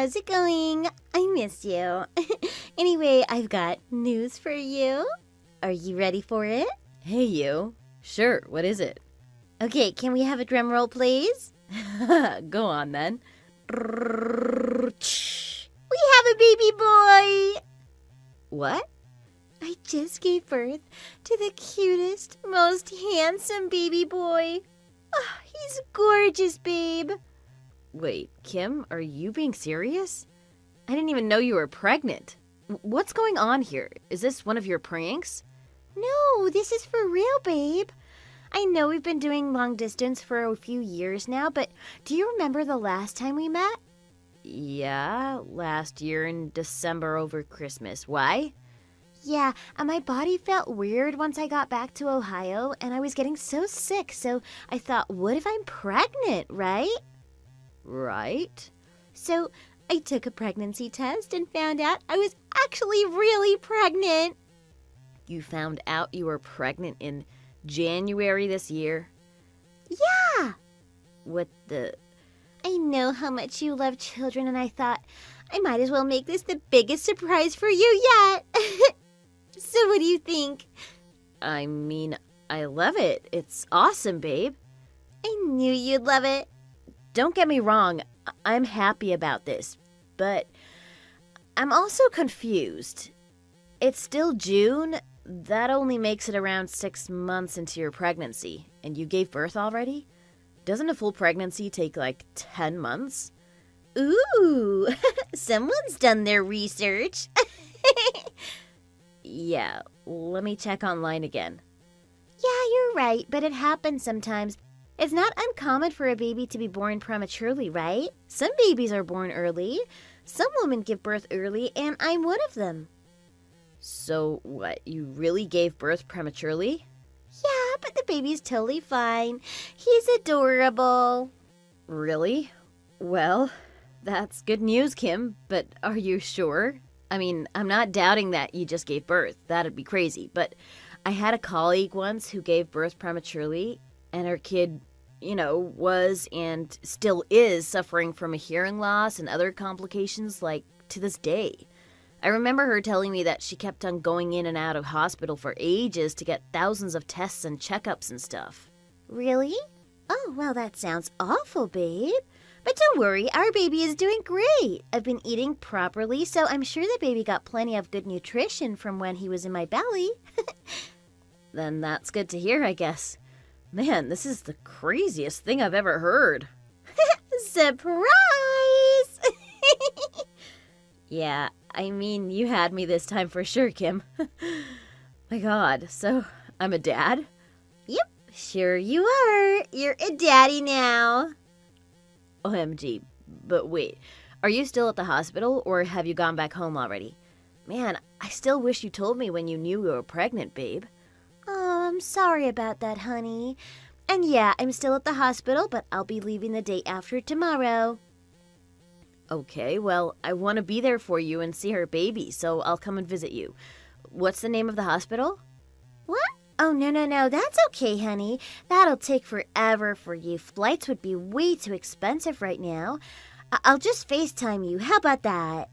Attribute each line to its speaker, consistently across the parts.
Speaker 1: how's it going? I miss you. Anyway, I've got news for you. Are you ready for it?
Speaker 2: Hey, you. Sure, what is it?
Speaker 1: Okay, can we have a drum roll, please?
Speaker 2: Go on, then.
Speaker 1: We have a baby boy!
Speaker 2: What?
Speaker 1: I just gave birth to the cutest, most handsome baby boy. Oh, he's gorgeous, babe.
Speaker 2: Wait, Kim, are you being serious? I didn't even know you were pregnant. What's going on here? Is this one of your pranks?
Speaker 1: No, this is for real, babe. I know we've been doing long distance for a few years now, but do you remember the last time we met?
Speaker 2: Yeah, last year in December over Christmas. Why?
Speaker 1: Yeah, and my body felt weird once I got back to Ohio, and I was getting so sick, so I thought, what if I'm pregnant, right?
Speaker 2: Right.
Speaker 1: So I took a pregnancy test and found out I was actually really pregnant.
Speaker 2: You found out you were pregnant in January this year?
Speaker 1: Yeah!
Speaker 2: What the...
Speaker 1: I know how much you love children, and I thought I might as well make this the biggest surprise for you yet. So what do you think?
Speaker 2: I mean, I love it. It's awesome, babe.
Speaker 1: I knew you'd love it.
Speaker 2: Don't get me wrong, I'm happy about this, but I'm also confused. It's still June. That only makes it around 6 months into your pregnancy, and you gave birth already? Doesn't a full pregnancy take like 10 months?
Speaker 1: Ooh, someone's done their research.
Speaker 2: Yeah, let me check online again.
Speaker 1: Yeah, you're right, but it happens sometimes. It's not uncommon for a baby to be born prematurely, right? Some babies are born early. Some women give birth early, and I'm one of them.
Speaker 2: So what, you really gave birth prematurely?
Speaker 1: Yeah, but the baby's totally fine. He's adorable.
Speaker 2: Really? Well, that's good news, Kim, but are you sure? I mean, I'm not doubting that you just gave birth. That'd be crazy, but I had a colleague once who gave birth prematurely, and her kid, was and still is suffering from a hearing loss and other complications, like, to this day. I remember her telling me that she kept on going in and out of hospital for ages to get thousands of tests and checkups and stuff.
Speaker 1: Really? Oh, well, that sounds awful, babe. But don't worry, our baby is doing great. I've been eating properly, so I'm sure the baby got plenty of good nutrition from when he was in my belly.
Speaker 2: Then that's good to hear, I guess. Man, this is the craziest thing I've ever heard.
Speaker 1: Surprise!
Speaker 2: Yeah, I mean, you had me this time for sure, Kim. My God, so I'm a dad?
Speaker 1: Yep, sure you are. You're a daddy now.
Speaker 2: OMG, but wait, are you still at the hospital or have you gone back home already? Man, I still wish you told me when you knew you were pregnant, babe.
Speaker 1: Oh, I'm sorry about that, honey. And yeah, I'm still at the hospital, but I'll be leaving the day after tomorrow.
Speaker 2: Okay, well, I want to be there for you and see her baby, so I'll come and visit you. What's the name of the hospital?
Speaker 1: What? Oh, no, that's okay, honey. That'll take forever for you. Flights would be way too expensive right now. I'll just FaceTime you. How about that?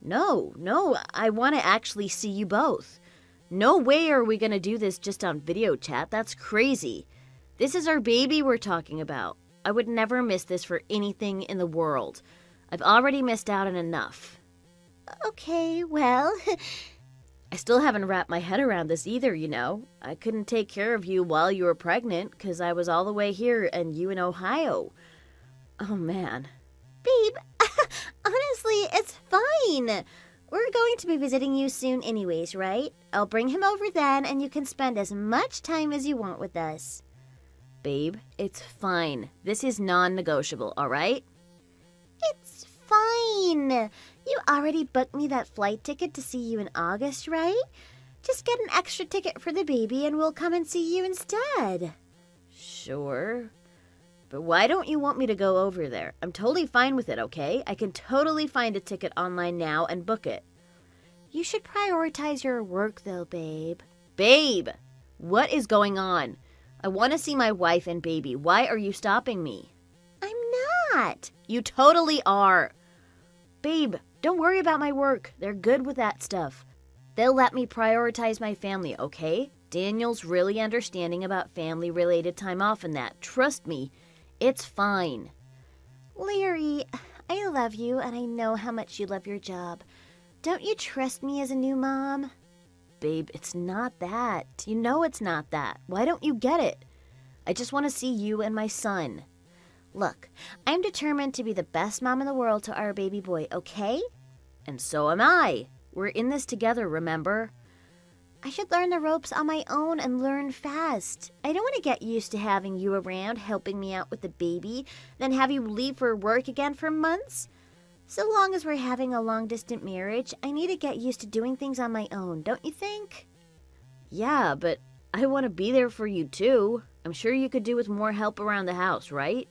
Speaker 2: No, I want to actually see you both. No way are we going to do this just on video chat. That's crazy. This is our baby we're talking about. I would never miss this for anything in the world. I've already missed out on enough.
Speaker 1: Okay, well...
Speaker 2: I still haven't wrapped my head around this either, I couldn't take care of you while you were pregnant because I was all the way here and you in Ohio. Oh, man.
Speaker 1: Babe, honestly, it's fine. We're going to be visiting you soon anyways, right? I'll bring him over then and you can spend as much time as you want with us.
Speaker 2: Babe, it's fine. This is non-negotiable, all right?
Speaker 1: It's fine. You already booked me that flight ticket to see you in August, right? Just get an extra ticket for the baby and we'll come and see you instead.
Speaker 2: Sure. But why don't you want me to go over there? I'm totally fine with it, okay? I can totally find a ticket online now and book it.
Speaker 1: You should prioritize your work though, babe.
Speaker 2: Babe! What is going on? I want to see my wife and baby. Why are you stopping me?
Speaker 1: I'm not.
Speaker 2: You totally are. Babe, don't worry about my work. They're good with that stuff. They'll let me prioritize my family, okay? Daniel's really understanding about family-related time off and that. Trust me, it's fine.
Speaker 1: Larry, I love you and I know how much you love your job. Don't you trust me as a new mom?
Speaker 2: Babe, it's not that. You know it's not that. Why don't you get it? I just want to see you and my son.
Speaker 1: Look, I'm determined to be the best mom in the world to our baby boy, okay?
Speaker 2: And so am I. We're in this together, remember?
Speaker 1: I should learn the ropes on my own and learn fast. I don't want to get used to having you around helping me out with the baby, then have you leave for work again for months. So long as we're having a long-distance marriage, I need to get used to doing things on my own, don't you think?
Speaker 2: Yeah, but I want to be there for you too. I'm sure you could do with more help around the house, right?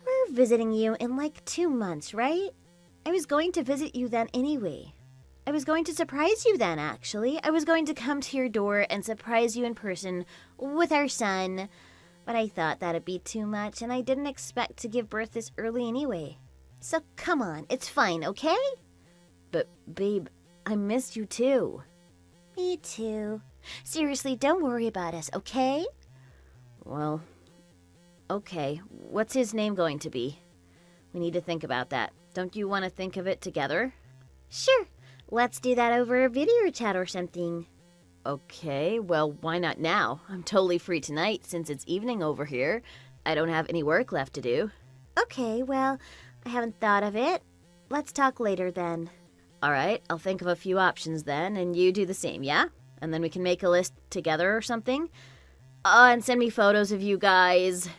Speaker 1: We're visiting you in like 2 months, right? I was going to visit you then anyway. I was going to surprise you then, actually. I was going to come to your door and surprise you in person with our son. But I thought that'd be too much, and I didn't expect to give birth this early anyway. So come on, it's fine, okay?
Speaker 2: But, babe, I missed you too.
Speaker 1: Me too. Seriously, don't worry about us, okay?
Speaker 2: Well, okay. What's his name going to be? We need to think about that. Don't you want to think of it together?
Speaker 1: Sure. Let's do that over a video chat or something.
Speaker 2: Okay, well, why not now? I'm totally free tonight since it's evening over here. I don't have any work left to do.
Speaker 1: Okay, well, I haven't thought of it. Let's talk later then.
Speaker 2: All right, I'll think of a few options then, and you do the same, yeah? And then we can make a list together or something? And send me photos of you guys.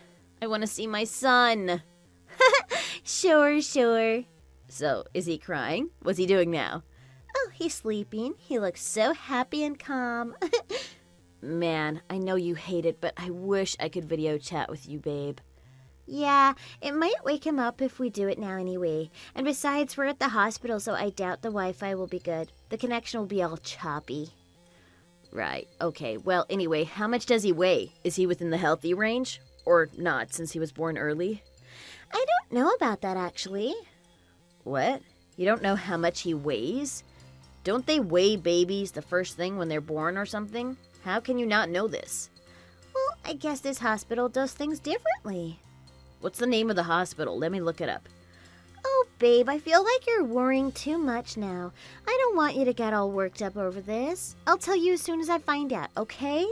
Speaker 2: I want to see my son.
Speaker 1: Sure.
Speaker 2: So, is he crying? What's he doing now?
Speaker 1: Oh, he's sleeping. He looks so happy and calm.
Speaker 2: Man, I know you hate it, but I wish I could video chat with you, babe.
Speaker 1: Yeah, it might wake him up if we do it now anyway. And besides, we're at the hospital, so I doubt the Wi-Fi will be good. The connection will be all choppy.
Speaker 2: Right, okay. Well, anyway, how much does he weigh? Is he within the healthy range? Or not, since he was born early?
Speaker 1: I don't know about that, actually.
Speaker 2: What? You don't know how much he weighs? Don't they weigh babies the first thing when they're born or something? How can you not know this?
Speaker 1: Well, I guess this hospital does things differently.
Speaker 2: What's the name of the hospital? Let me look it up.
Speaker 1: Oh, babe, I feel like you're worrying too much now. I don't want you to get all worked up over this. I'll tell you as soon as I find out, okay?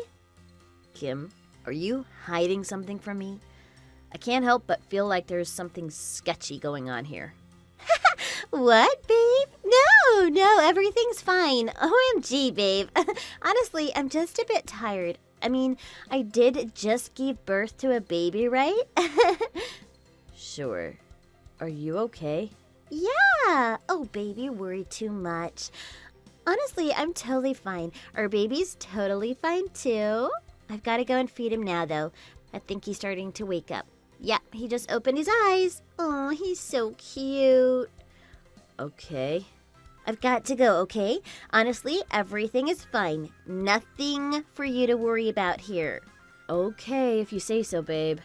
Speaker 2: Kim, are you hiding something from me? I can't help but feel like there's something sketchy going on here.
Speaker 1: What, babe? No, everything's fine. OMG, babe. Honestly, I'm just a bit tired. I mean, I did just give birth to a baby, right?
Speaker 2: Sure. Are you okay?
Speaker 1: Yeah. Oh, baby, worry too much. Honestly, I'm totally fine. Our baby's totally fine, too. I've got to go and feed him now, though. I think he's starting to wake up. Yeah, he just opened his eyes. Oh, he's so cute.
Speaker 2: Okay.
Speaker 1: I've got to go, okay? Honestly, everything is fine. Nothing for you to worry about here.
Speaker 2: Okay, if you say so, babe.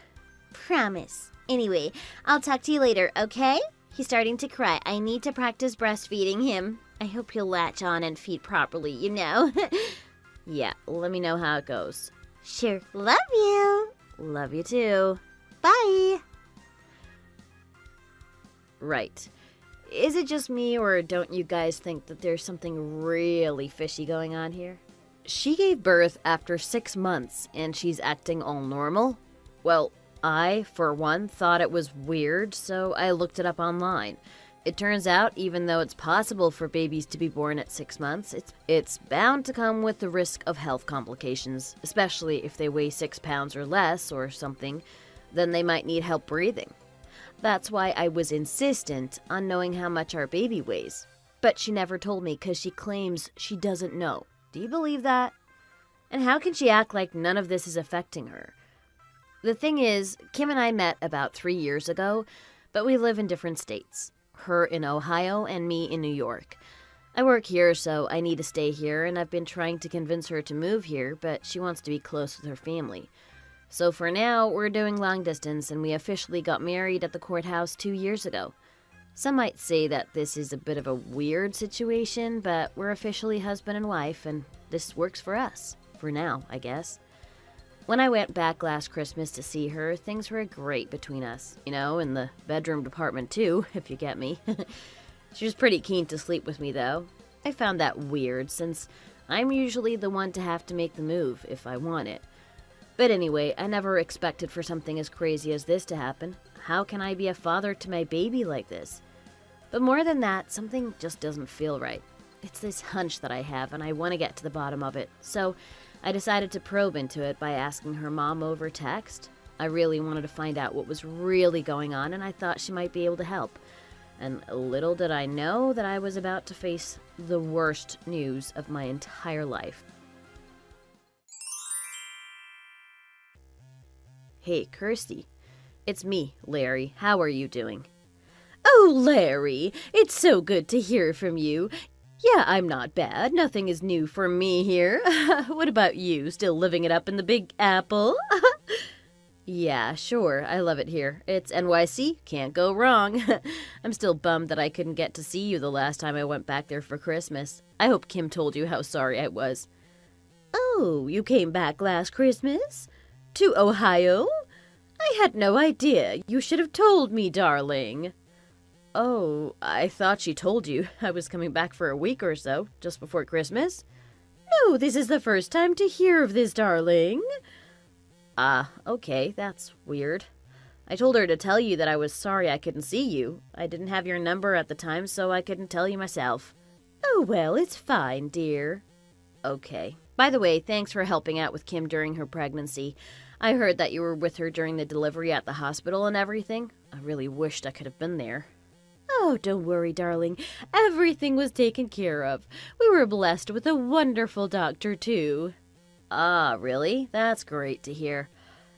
Speaker 1: Promise. Anyway, I'll talk to you later, okay? He's starting to cry. I need to practice breastfeeding him. I hope he'll latch on and feed properly, you know?
Speaker 2: Yeah, let me know how it goes.
Speaker 1: Sure. Love you.
Speaker 2: Love you too.
Speaker 1: Bye.
Speaker 2: Right. Is it just me, or don't you guys think that there's something really fishy going on here? She gave birth after 6 months, and she's acting all normal? Well, I, for one, thought it was weird, so I looked it up online. It turns out, even though it's possible for babies to be born at 6 months, it's bound to come with the risk of health complications, especially if they weigh 6 pounds or less or something, then they might need help breathing. That's why I was insistent on knowing how much our baby weighs. But she never told me because she claims she doesn't know. Do you believe that? And how can she act like none of this is affecting her? The thing is, Kim and I met about 3 years ago, but we live in different states. Her in Ohio and me in New York. I work here, so I need to stay here, and I've been trying to convince her to move here, but she wants to be close with her family. So for now, we're doing long distance, and we officially got married at the courthouse 2 years ago. Some might say that this is a bit of a weird situation, but we're officially husband and wife, and this works for us. For now, I guess. When I went back last Christmas to see her, things were great between us. You know, in the bedroom department too, if you get me. She was pretty keen to sleep with me, though. I found that weird, since I'm usually the one to have to make the move if I want it. But anyway, I never expected for something as crazy as this to happen. How can I be a father to my baby like this? But more than that, something just doesn't feel right. It's this hunch that I have, and I want to get to the bottom of it. So I decided to probe into it by asking her mom over text. I really wanted to find out what was really going on, and I thought she might be able to help. And little did I know that I was about to face the worst news of my entire life. Hey, Kirsty. It's me, Larry. How are you doing? Oh, Larry, it's so good to hear from you. Yeah, I'm not bad. Nothing is new for me here. What about you? Still living it up in the Big Apple? Yeah, sure. I love it here. It's NYC. Can't go wrong. I'm still bummed that I couldn't get to see you the last time I went back there for Christmas. I hope Kim told you how sorry I was. Oh, you came back last Christmas? To Ohio? I had no idea. You should have told me, darling. Oh, I thought she told you. I was coming back for a week or so, just before Christmas. No, this is the first time to hear of this, darling. Ah, okay, that's weird. I told her to tell you that I was sorry I couldn't see you. I didn't have your number at the time, so I couldn't tell you myself. Oh, well, it's fine, dear. Okay. By the way, thanks for helping out with Kim during her pregnancy. I heard that you were with her during the delivery at the hospital and everything. I really wished I could have been there. Oh, don't worry, darling. Everything was taken care of. We were blessed with a wonderful doctor, too. Ah, really? That's great to hear.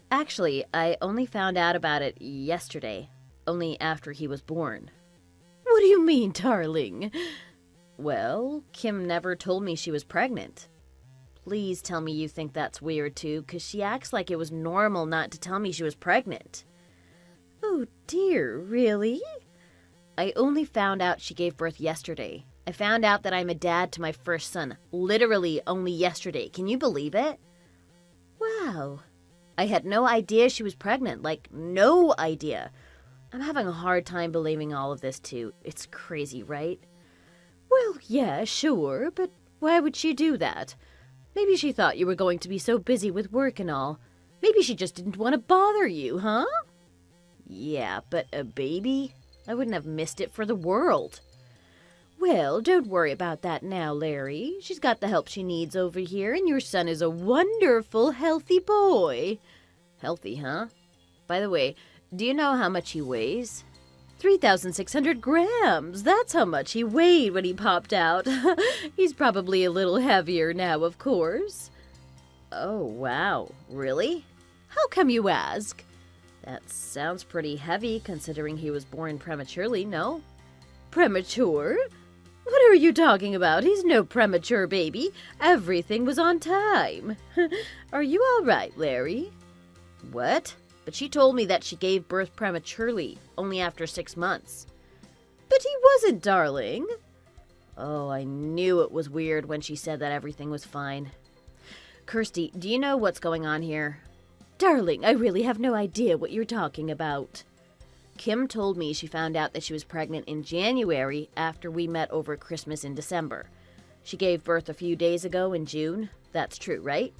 Speaker 2: Actually, I only found out about it yesterday, only after he was born. What do you mean, darling? Well, Kim never told me she was pregnant. Please tell me you think that's weird, too, because she acts like it was normal not to tell me she was pregnant. Oh, dear, really? I only found out she gave birth yesterday. I found out that I'm a dad to my first son, literally only yesterday. Can you believe it? Wow. I had no idea she was pregnant, like, no idea. I'm having a hard time believing all of this, too. It's crazy, right? Well, yeah, sure, but why would she do that? Maybe she thought you were going to be so busy with work and all. Maybe she just didn't want to bother you, huh? Yeah, but a baby? I wouldn't have missed it for the world. Well, don't worry about that now, Larry. She's got the help she needs over here, and your son is a wonderful, healthy boy. Healthy, huh? By the way, do you know how much he weighs? 3,600 grams. That's how much he weighed when he popped out. He's probably a little heavier now, of course. Oh, wow. Really? How come you ask? That sounds pretty heavy, considering he was born prematurely, no? Premature? What are you talking about? He's no premature baby. Everything was on time. Are you all right, Larry? What? But she told me that she gave birth prematurely, only after 6 months. But he wasn't, darling. Oh, I knew it was weird when she said that everything was fine. Kirsty, do you know what's going on here? Darling, I really have no idea what you're talking about. Kim told me she found out that she was pregnant in January after we met over Christmas in December. She gave birth a few days ago in June. That's true, right?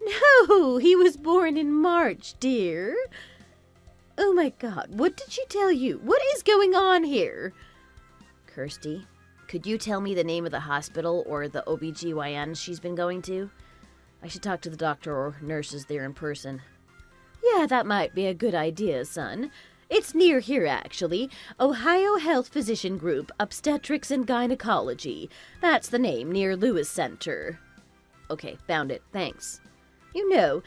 Speaker 2: No, he was born in March, dear. Oh my God, what did she tell you? What is going on here? Kirsty, could you tell me the name of the hospital or the OBGYN she's been going to? I should talk to the doctor or nurses there in person. Yeah, that might be a good idea, son. It's near here, actually. Ohio Health Physician Group, Obstetrics and Gynecology. That's the name, near Lewis Center. Okay, found it. Thanks. You know,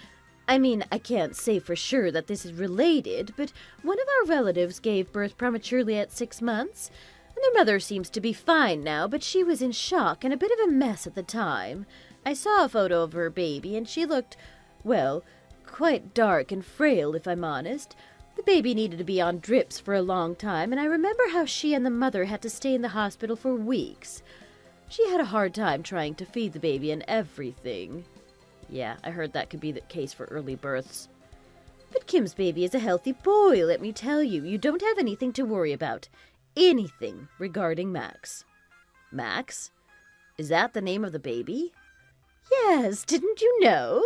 Speaker 2: I can't say for sure that this is related, but one of our relatives gave birth prematurely at 6 months, and their mother seems to be fine now, but she was in shock and a bit of a mess at the time. I saw a photo of her baby, and she looked, well, quite dark and frail, if I'm honest. The baby needed to be on drips for a long time, and I remember how she and the mother had to stay in the hospital for weeks. She had a hard time trying to feed the baby and everything. Yeah, I heard that could be the case for early births. But Kim's baby is a healthy boy, let me tell you. You don't have anything to worry about. Anything regarding Max. Max? Is that the name of the baby? Yes, didn't you know?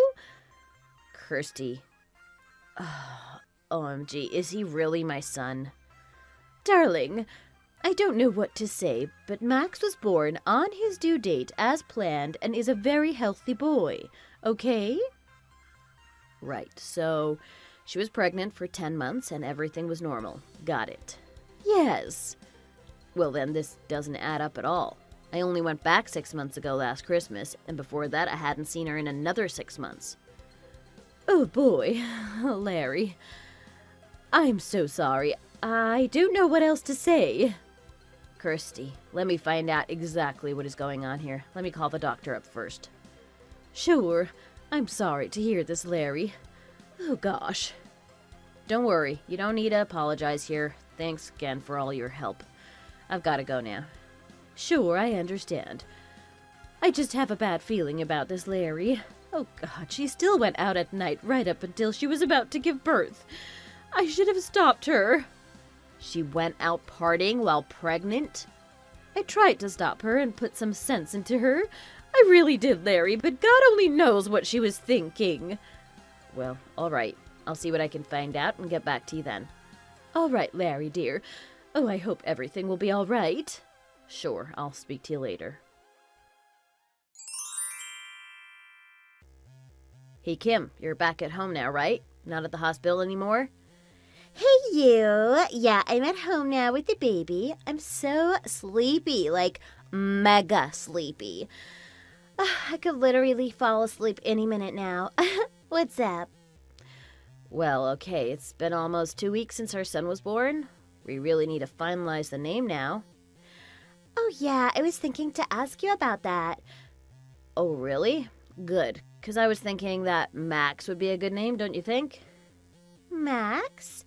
Speaker 2: Kirsty. OMG, is he really my son? Darling, I don't know what to say, but Max was born on his due date as planned and is a very healthy boy, okay? Right, so she was pregnant for 10 months and everything was normal. Got it. Yes. Well, then this doesn't add up at all. I only went back 6 months ago last Christmas, and before that I hadn't seen her in another 6 months. Oh boy, Larry. I'm so sorry. I don't know what else to say. Kirsty, let me find out exactly what is going on here. Let me call the doctor up first. Sure. I'm sorry to hear this, Larry. Oh gosh. Don't worry. You don't need to apologize here. Thanks again for all your help. I've got to go now. Sure, I understand. I just have a bad feeling about this, Larry. Oh God, she still went out at night right up until she was about to give birth. I should have stopped her. She went out partying while pregnant? I tried to stop her and put some sense into her. I really did, Larry, but God only knows what she was thinking. Well, all right. I'll see what I can find out and get back to you then. All right, Larry, dear. Oh, I hope everything will be all right. Sure, I'll speak to you later. Hey, Kim, you're back at home now, right? Not at the hospital anymore?
Speaker 1: Hey, you. Yeah, I'm at home now with the baby. I'm so sleepy, like mega sleepy. I could literally fall asleep any minute now. What's up?
Speaker 2: Well, okay, it's been almost 2 weeks since our son was born. We really need to finalize the name now.
Speaker 1: Oh, yeah, I was thinking to ask you about that.
Speaker 2: Oh, really? Good, because I was thinking that Max would be a good name, don't you think?
Speaker 1: Max?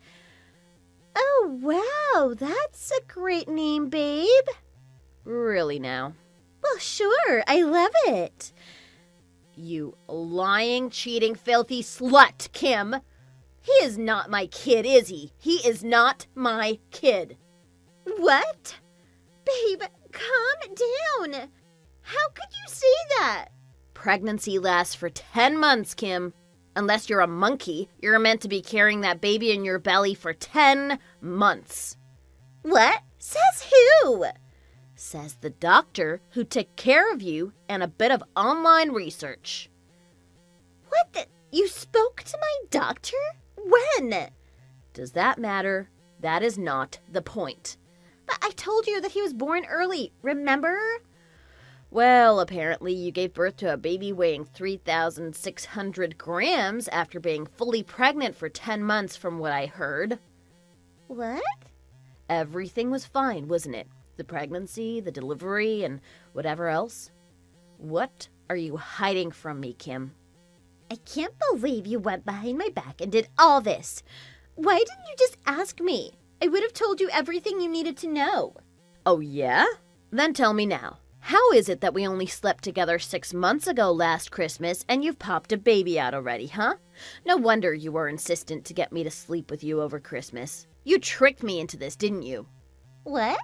Speaker 1: Oh, wow, that's a great name, babe.
Speaker 2: Really now?
Speaker 1: Well, sure, I love it.
Speaker 2: You lying, cheating, filthy slut, Kim. He is not my kid, is he? He is not my kid.
Speaker 1: What? Babe, calm down. How could you say that?
Speaker 2: Pregnancy lasts for 10 months, Kim. Unless you're a monkey, you're meant to be carrying that baby in your belly for 10 months.
Speaker 1: What? Says who?
Speaker 2: Says the doctor who took care of you and a bit of online research.
Speaker 1: What the? You spoke to my doctor? When?
Speaker 2: Does that matter? That is not the point.
Speaker 1: But I told you that he was born early, remember?
Speaker 2: Well, apparently you gave birth to a baby weighing 3,600 grams after being fully pregnant for 10 months from what I heard.
Speaker 1: What?
Speaker 2: Everything was fine, wasn't it? The pregnancy, the delivery, and whatever else. What are you hiding from me, Kim?
Speaker 1: I can't believe you went behind my back and did all this. Why didn't you just ask me? I would have told you everything you needed to know.
Speaker 2: Oh, yeah? Then tell me now. How is it that we only slept together 6 months ago last Christmas and you've popped a baby out already, huh? No wonder you were insistent to get me to sleep with you over Christmas. You tricked me into this, didn't you?
Speaker 1: What?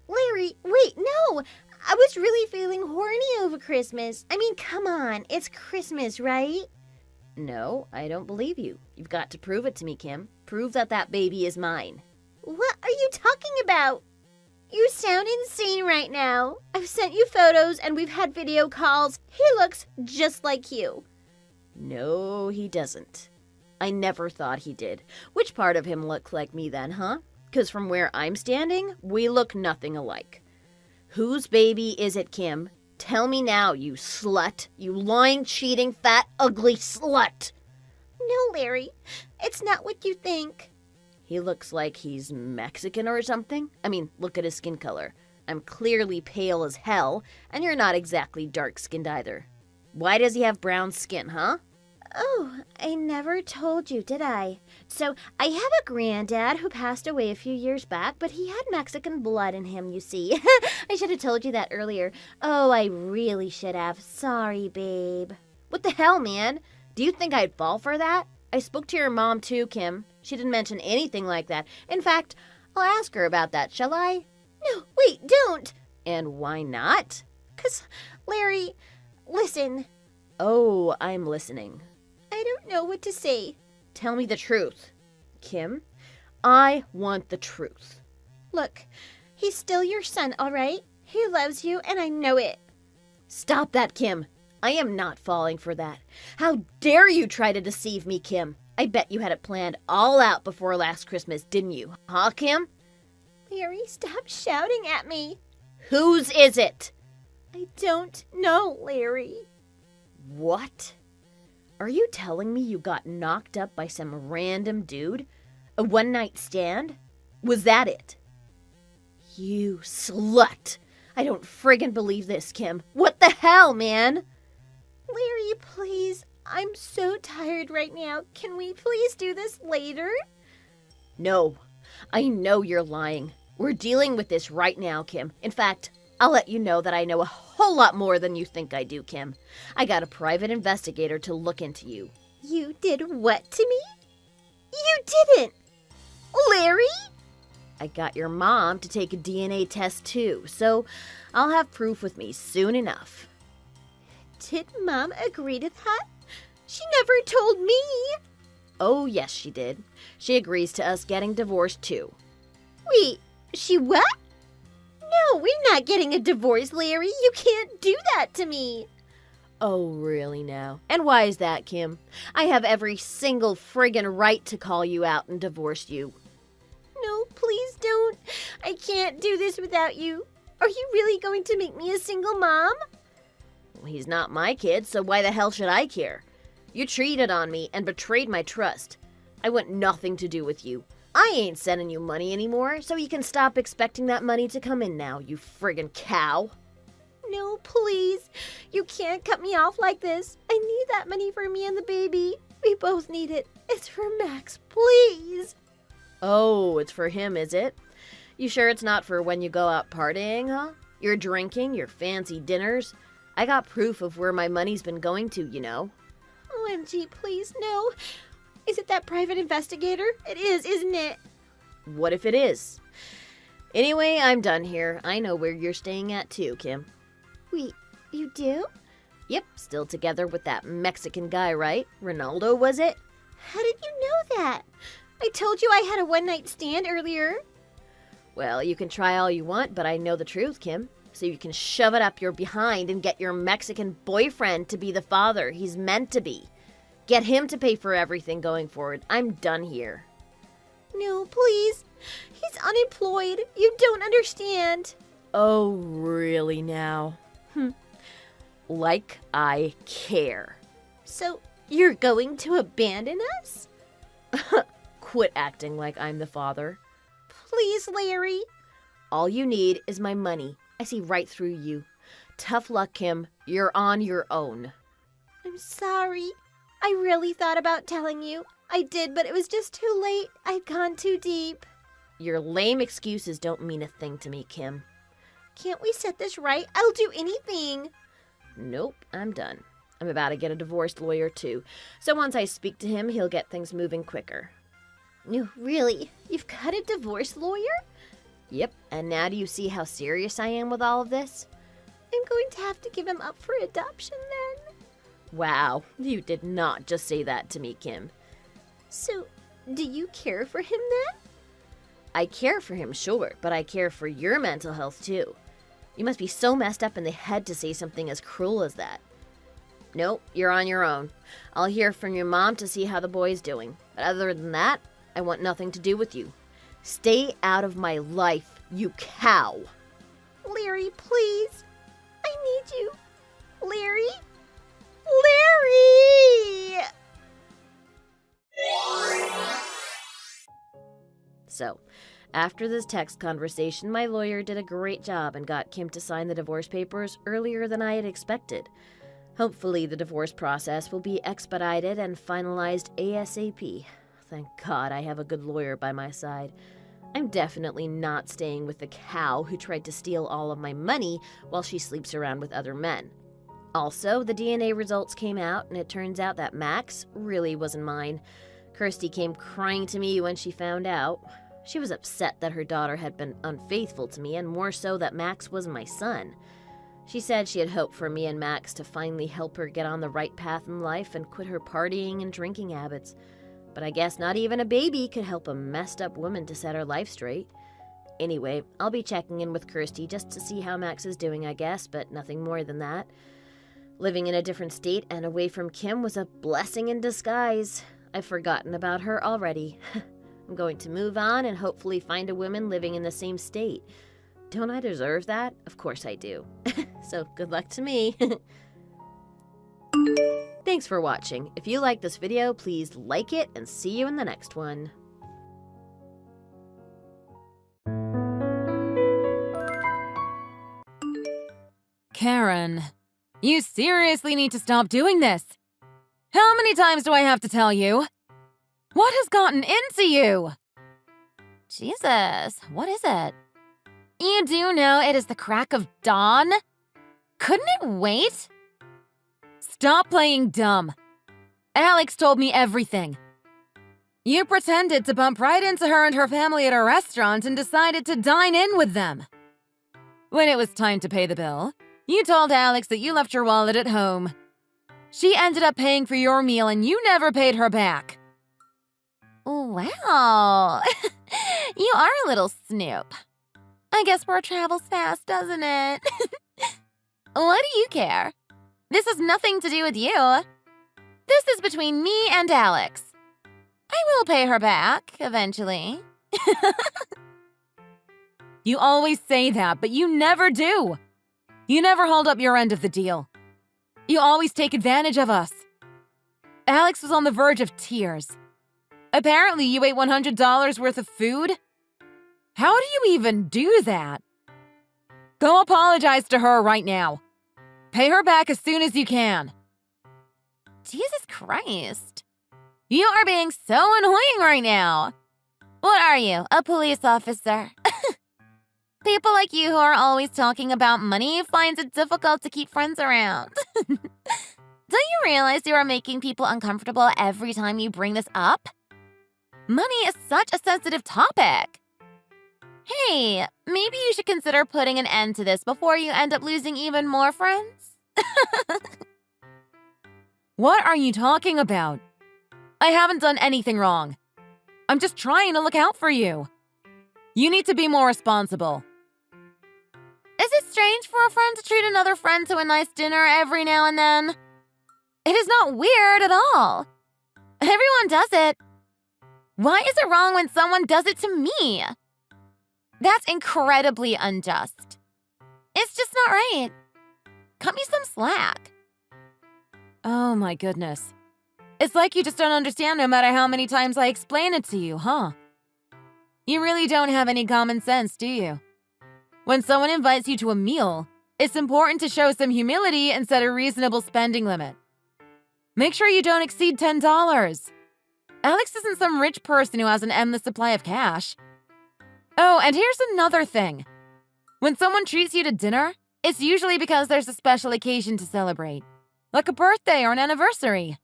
Speaker 1: Larry, wait, no. I was really feeling horny over Christmas. I mean, come on. It's Christmas, right?
Speaker 2: No, I don't believe you. You've got to prove it to me, Kim. Prove that that baby is mine.
Speaker 1: What are you talking about? You sound insane right now. I've sent you photos and we've had video calls. He looks just like you.
Speaker 2: No, he doesn't. I never thought he did. Which part of him looked like me then, huh? Because from where I'm standing, we look nothing alike. Whose baby is it, Kim? Tell me now, you slut. You lying, cheating, fat, ugly slut.
Speaker 1: No, Larry. It's not what you think.
Speaker 2: He looks like he's Mexican or something. I mean, look at his skin color. I'm clearly pale as hell, and you're not exactly dark-skinned either. Why does he have brown skin, huh?
Speaker 1: Oh, I never told you, did I? So, I have a granddad who passed away a few years back, but he had Mexican blood in him, you see. I should have told you that earlier. Oh, I really should have. Sorry, babe.
Speaker 2: What the hell, man? Do you think I'd fall for that? I spoke to your mom too, Kim. She didn't mention anything like that. In fact, I'll ask her about that, shall I?
Speaker 1: No, wait, don't!
Speaker 2: And why not?
Speaker 1: 'Cause, Larry, listen.
Speaker 2: Oh, I'm listening.
Speaker 1: I don't know what to say.
Speaker 2: Tell me the truth. Kim, I want the truth.
Speaker 1: Look, he's still your son, all right? He loves you, and I know it.
Speaker 2: Stop that, Kim. I am not falling for that. How dare you try to deceive me, Kim? I bet you had it planned all out before last Christmas, didn't you? Huh, Kim?
Speaker 1: Larry, stop shouting at me.
Speaker 2: Whose is it?
Speaker 1: I don't know, Larry.
Speaker 2: What? Are you telling me you got knocked up by some random dude? A one-night stand? Was that it? You slut! I don't friggin' believe this, Kim. What the hell, man?
Speaker 1: Larry, please. I'm so tired right now. Can we please do this later?
Speaker 2: No. I know you're lying. We're dealing with this right now, Kim. In fact, I'll let you know that I know a whole lot more than you think I do, Kim. I got a private investigator to look into you.
Speaker 1: You did what to me? You didn't! Larry?
Speaker 2: I got your mom to take a DNA test too, so I'll have proof with me soon enough.
Speaker 1: Did Mom agree to that? She never told me.
Speaker 2: Oh, yes, she did. She agrees to us getting divorced too.
Speaker 1: Wait, she what? No, we're not getting a divorce, Larry. You can't do that to me.
Speaker 2: Oh, really now? And why is that, Kim? I have every single friggin' right to call you out and divorce you.
Speaker 1: No, please don't. I can't do this without you. Are you really going to make me a single mom?
Speaker 2: Well, he's not my kid, so why the hell should I care? You cheated on me and betrayed my trust. I want nothing to do with you. I ain't sending you money anymore, so you can stop expecting that money to come in now, you friggin' cow.
Speaker 1: No, please. You can't cut me off like this. I need that money for me and the baby. We both need it. It's for Max, please.
Speaker 2: Oh, it's for him, is it? You sure it's not for when you go out partying, huh? Your drinking, your fancy dinners? I got proof of where my money's been going to, you know.
Speaker 1: OMG, please, no. Is it that private investigator? It is, isn't it?
Speaker 2: What if it is? Anyway, I'm done here. I know where you're staying at too, Kim.
Speaker 1: Wait, you do?
Speaker 2: Yep, still together with that Mexican guy, right? Ronaldo, was it?
Speaker 1: How did you know that? I told you I had a one-night stand earlier.
Speaker 2: Well, you can try all you want, but I know the truth, Kim. So you can shove it up your behind and get your Mexican boyfriend to be the father he's meant to be. Get him to pay for everything going forward. I'm done here.
Speaker 1: No, please. He's unemployed. You don't understand.
Speaker 2: Oh, really now? Like I care.
Speaker 1: So, you're going to abandon us?
Speaker 2: Quit acting like I'm the father.
Speaker 1: Please, Larry.
Speaker 2: All you need is my money. I see right through you. Tough luck, Kim. You're on your own.
Speaker 1: I'm sorry. I really thought about telling you. I did, but it was just too late. I'd gone too deep.
Speaker 2: Your lame excuses don't mean a thing to me, Kim.
Speaker 1: Can't we set this right? I'll do anything.
Speaker 2: Nope, I'm done. I'm about to get a divorce lawyer too. So once I speak to him, he'll get things moving quicker.
Speaker 1: No, really? You've got a divorce lawyer?
Speaker 2: Yep, and now do you see how serious I am with all of this?
Speaker 1: I'm going to have to give him up for adoption then.
Speaker 2: Wow, you did not just say that to me, Kim.
Speaker 1: So, do you care for him then?
Speaker 2: I care for him, sure, but I care for your mental health too. You must be so messed up in the head to say something as cruel as that. Nope, you're on your own. I'll hear from your mom to see how the boy's doing. But other than that, I want nothing to do with you. Stay out of my life, you cow.
Speaker 1: Larry, please. I need you. Larry? Larry!
Speaker 2: So, after this text conversation, my lawyer did a great job and got Kim to sign the divorce papers earlier than I had expected. Hopefully the divorce process will be expedited and finalized ASAP. Thank God I have a good lawyer by my side. I'm definitely not staying with the cow who tried to steal all of my money while she sleeps around with other men. Also, the DNA results came out, and it turns out that Max really wasn't mine. Kirsty came crying to me when she found out. She was upset that her daughter had been unfaithful to me, and more so that Max wasn't my son. She said she had hoped for me and Max to finally help her get on the right path in life and quit her partying and drinking habits. But I guess not even a baby could help a messed up woman to set her life straight. Anyway, I'll be checking in with Kirsty just to see how Max is doing, I guess, but nothing more than that. Living in a different state and away from Kim was a blessing in disguise. I've forgotten about her already. I'm going to move on and hopefully find a woman living in the same state. Don't I deserve that? Of course I do. So good luck to me. Thanks for watching. If you liked this video, please like it and see you in the next one.
Speaker 3: Karen, you seriously need to stop doing this. How many times do I have to tell you? What has gotten into you? Jesus, what is it? You do know it is the crack of dawn? Couldn't it wait? Stop playing dumb. Alex told me everything. You pretended to bump right into her and her family at a restaurant and decided to dine in with them. When it was time to pay the bill, you told Alex that you left your wallet at home. She ended up paying for your meal and you never paid her back. Wow. You are a little snoop. I guess word travels fast, doesn't it? What do you care? This has nothing to do with you. This is between me and Alex. I will pay her back, eventually. You always say that, but you never do. You never hold up your end of the deal. You always take advantage of us. Alex was on the verge of tears. Apparently, you ate $100 worth of food? How do you even do that? Go apologize to her right now. Pay her back as soon as you can. Jesus Christ. You are being so annoying right now. What are you, a police officer? People like you who are always talking about money finds it difficult to keep friends around. Don't you realize you are making people uncomfortable every time you bring this up? Money is such a sensitive topic. Hey, maybe you should consider putting an end to this before you end up losing even more friends. What are you talking about? I haven't done anything wrong. I'm just trying to look out for you. You need to be more responsible. Is it strange for a friend to treat another friend to a nice dinner every now and then? It is not weird at all. Everyone does it. Why is it wrong when someone does it to me? That's incredibly unjust. It's just not right. Cut me some slack. Oh my goodness. It's like you just don't understand no matter how many times I explain it to you, huh? You really don't have any common sense, do you? When someone invites you to a meal, it's important to show some humility and set a reasonable spending limit. Make sure you don't exceed $10. Alex isn't some rich person who has an endless supply of cash. Oh, and here's another thing. When someone treats you to dinner, it's usually because there's a special occasion to celebrate, like a birthday or an anniversary.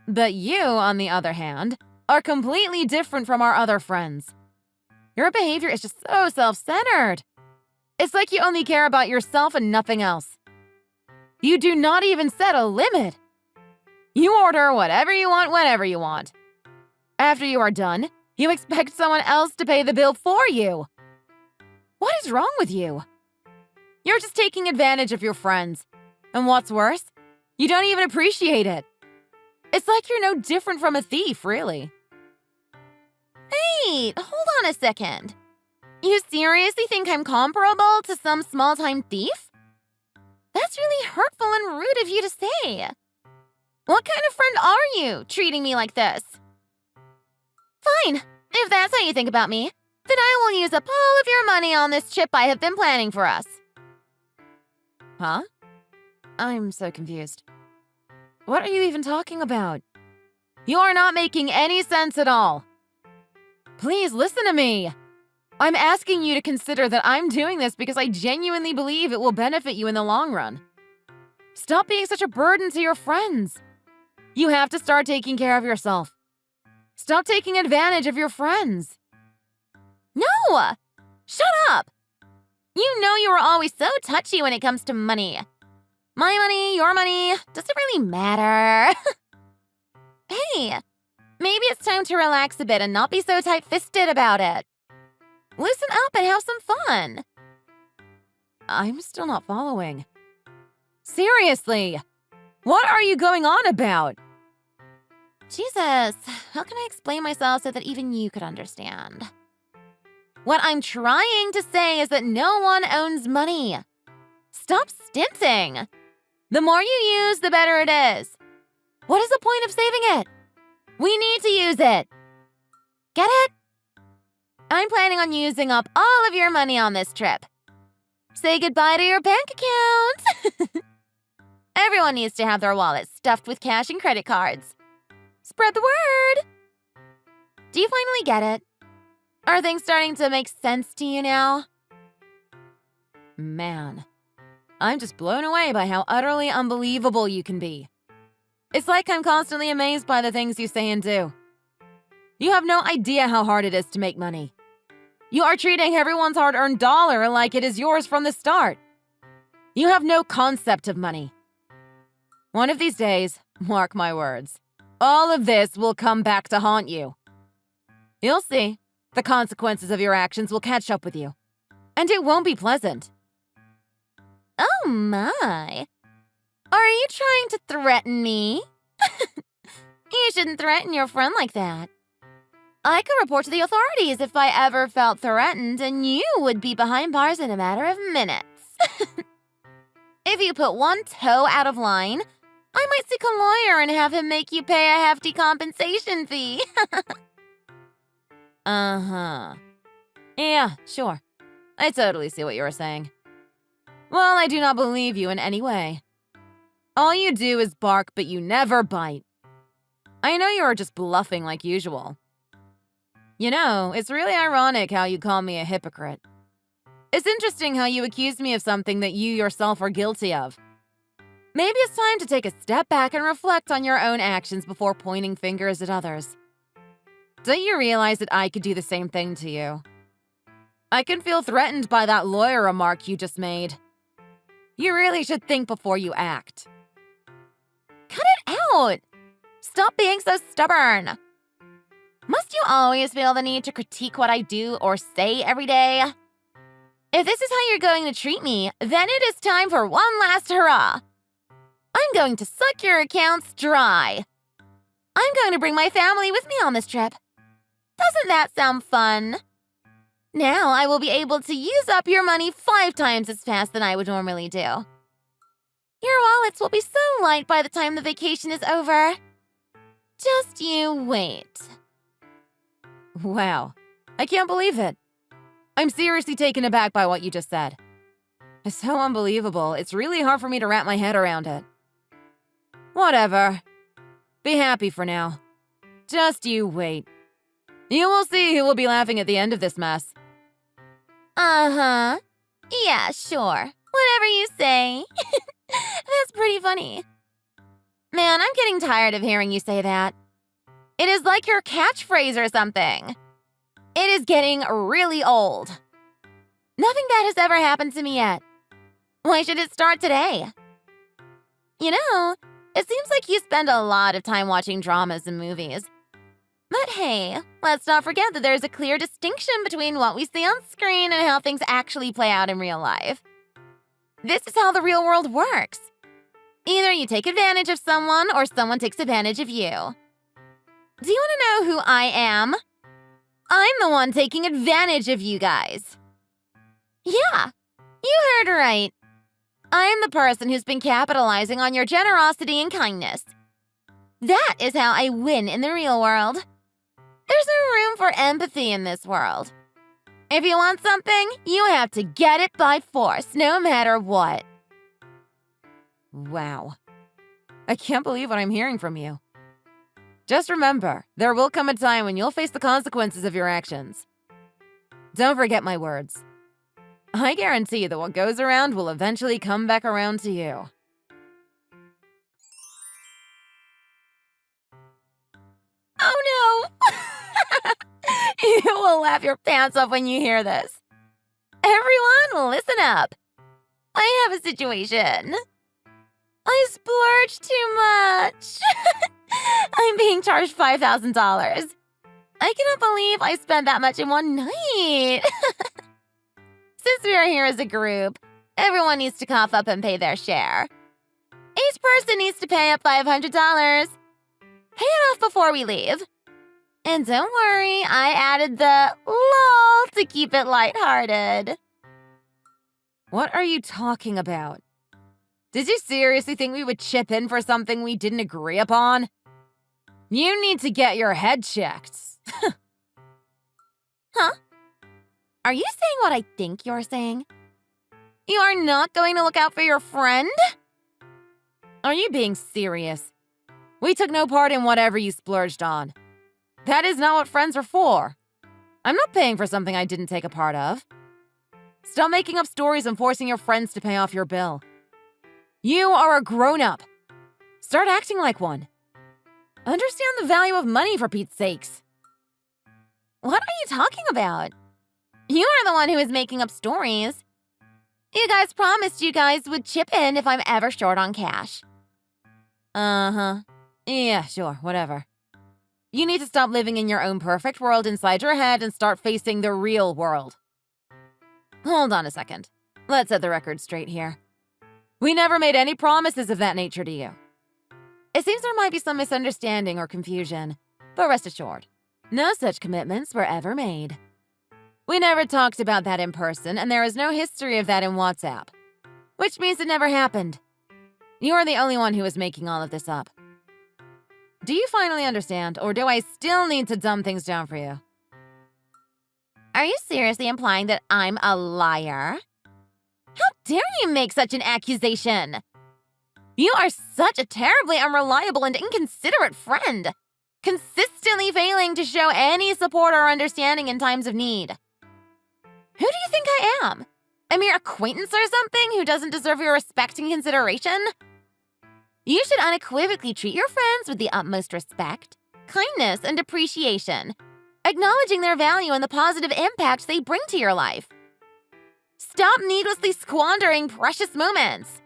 Speaker 3: But you, on the other hand, are completely different from our other friends. Your behavior is just so self-centered. It's like you only care about yourself and nothing else. You do not even set a limit. You order whatever you want whenever you want. After you are done, you expect someone else to pay the bill for you. What is wrong with you? You're just taking advantage of your friends. And what's worse, you don't even appreciate it. It's like you're no different from a thief, really. Hey, hold on a second. You seriously think I'm comparable to some small-time thief? That's really hurtful and rude of you to say. What kind of friend are you, treating me like this? Fine, if that's how you think about me, then I will use up all of your money on this trip I have been planning for us. Huh? I'm so confused. What are you even talking about? You're not making any sense at all. Please listen to me. I'm asking you to consider that I'm doing this because I genuinely believe it will benefit you in the long run. Stop being such a burden to your friends. You have to start taking care of yourself. Stop taking advantage of your friends.
Speaker 2: No! Shut up! You know you were always so touchy when it comes to money. My money, your money, does it really matter? Hey, maybe it's time to relax a bit and not be so tight-fisted about it. Loosen up and have some fun.
Speaker 3: I'm still not following. Seriously, what are you going on about?
Speaker 2: Jesus, how can I explain myself so that even you could understand? What I'm trying to say is that no one owns money. Stop stinting. The more you use, the better it is. What is the point of saving it? We need to use it. Get it? I'm planning on using up all of your money on this trip. Say goodbye to your bank account. Everyone needs to have their wallet stuffed with cash and credit cards. Spread the word. Do you finally get it? Are things starting to make sense to you now?
Speaker 3: Man, I'm just blown away by how utterly unbelievable you can be. It's like I'm constantly amazed by the things you say and do. You have no idea how hard it is to make money. You are treating everyone's hard-earned dollar like it is yours from the start. You have no concept of money. One of these days, mark my words, all of this will come back to haunt you. You'll see. The consequences of your actions will catch up with you. And it won't be pleasant.
Speaker 2: Oh my. Are you trying to threaten me? You shouldn't threaten your friend like that. I could report to the authorities if I ever felt threatened, and you would be behind bars in a matter of minutes. If you put one toe out of line, I might seek a lawyer and have him make you pay a hefty compensation fee.
Speaker 3: Uh-huh. Yeah, sure. I totally see what you were saying. Well, I do not believe you in any way. All you do is bark, but you never bite. I know you are just bluffing like usual. You know, it's really ironic how you call me a hypocrite. It's interesting how you accuse me of something that you yourself are guilty of. Maybe it's time to take a step back and reflect on your own actions before pointing fingers at others. Don't you realize that I could do the same thing to you? I can feel threatened by that lawyer remark you just made. You really should think before you act.
Speaker 2: Cut it out! Stop being so stubborn! Must you always feel the need to critique what I do or say every day? If this is how you're going to treat me, then it is time for one last hurrah! I'm going to suck your accounts dry. I'm going to bring my family with me on this trip. Doesn't that sound fun? Now I will be able to use up your money 5 times as fast than I would normally do. Your wallets will be so light by the time the vacation is over. Just you wait.
Speaker 3: Wow, I can't believe it. I'm seriously taken aback by what you just said. It's so unbelievable, it's really hard for me to wrap my head around it. Whatever. Be happy for now. Just you wait. You will see who will be laughing at the end of this mess.
Speaker 2: Uh-huh. Yeah, sure. Whatever you say. That's pretty funny. Man, I'm getting tired of hearing you say that. It is like your catchphrase or something. It is getting really old. Nothing bad has ever happened to me yet. Why should it start today? You know, it seems like you spend a lot of time watching dramas and movies. But hey, let's not forget that there's a clear distinction between what we see on screen and how things actually play out in real life. This is how the real world works. Either you take advantage of someone or someone takes advantage of you. Do you want to know who I am? I'm the one taking advantage of you guys. Yeah, you heard right. I'm the person who's been capitalizing on your generosity and kindness. That is how I win in the real world. There's no room for empathy in this world. If you want something, you have to get it by force, no matter what.
Speaker 3: Wow. I can't believe what I'm hearing from you. Just remember, there will come a time when you'll face the consequences of your actions. Don't forget my words. I guarantee that what goes around will eventually come back around to you. Oh no! You will laugh your pants off when you hear this. Everyone, listen up. I have a situation. I splurged too much. I'm being charged $5,000. I cannot believe I spent that much in one night. Since we are here as a group, everyone needs to cough up and pay their share. Each person needs to pay up $500. Pay it off before we leave. And don't worry, I added the lol to keep it lighthearted. What are you talking about? Did you seriously think we would chip in for something we didn't agree upon? You need to get your head checked. Huh? Are you saying what I think you're saying? You are not going to look out for your friend? Are you being serious? We took no part in whatever you splurged on. That is not what friends are for. I'm not paying for something I didn't take a part of. Stop making up stories and forcing your friends to pay off your bill. You are a grown-up. Start acting like one. Understand the value of money, for Pete's sakes. What are you talking about? You are the one who is making up stories. You guys promised you guys would chip in if I'm ever short on cash. Uh-huh. Yeah, sure, whatever. You need to stop living in your own perfect world inside your head and start facing the real world. Hold on a second. Let's set the record straight here. We never made any promises of that nature to you. It seems there might be some misunderstanding or confusion, but rest assured, no such commitments were ever made. We never talked about that in person, and there is no history of that in WhatsApp, which means it never happened. You are the only one who is making all of this up. Do you finally understand, or do I still need to dumb things down for you? Are you seriously implying that I'm a liar? How dare you make such an accusation? You are such a terribly unreliable and inconsiderate friend, consistently failing to show any support or understanding in times of need. Who do you think I am? A mere acquaintance or something who doesn't deserve your respect and consideration? You should unequivocally treat your friends with the utmost respect, kindness, and appreciation, acknowledging their value and the positive impact they bring to your life. Stop needlessly squandering precious moments.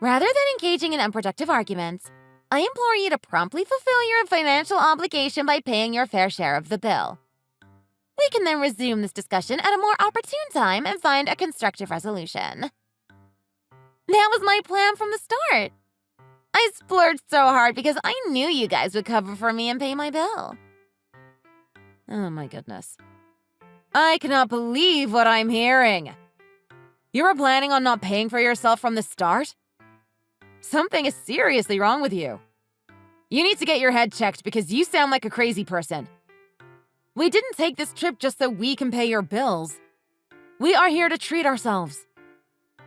Speaker 3: Rather than engaging in unproductive arguments, I implore you to promptly fulfill your financial obligation by paying your fair share of the bill. We can then resume this discussion at a more opportune time and find a constructive resolution. That was my plan from the start. I splurged so hard because I knew you guys would cover for me and pay my bill. Oh my goodness. I cannot believe what I'm hearing. You were planning on not paying for yourself from the start? Something is seriously wrong with you. You need to get your head checked because you sound like a crazy person. We didn't take this trip just so we can pay your bills. We are here to treat ourselves.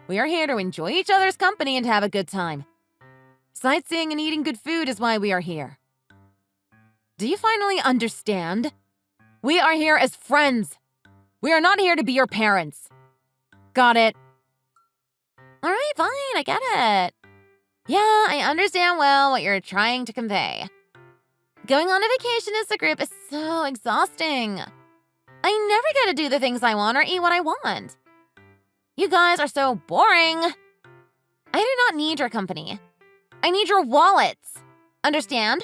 Speaker 3: We are here to enjoy each other's company and have a good time. Sightseeing and eating good food is why we are here. Do you finally understand? We are here as friends. We are not here to be your parents. Got it? All right, fine, I get it. Yeah, I understand well what you're trying to convey. Going on a vacation as a group is so exhausting. I never get to do the things I want or eat what I want. You guys are so boring. I do not need your company. I need your wallets. Understand?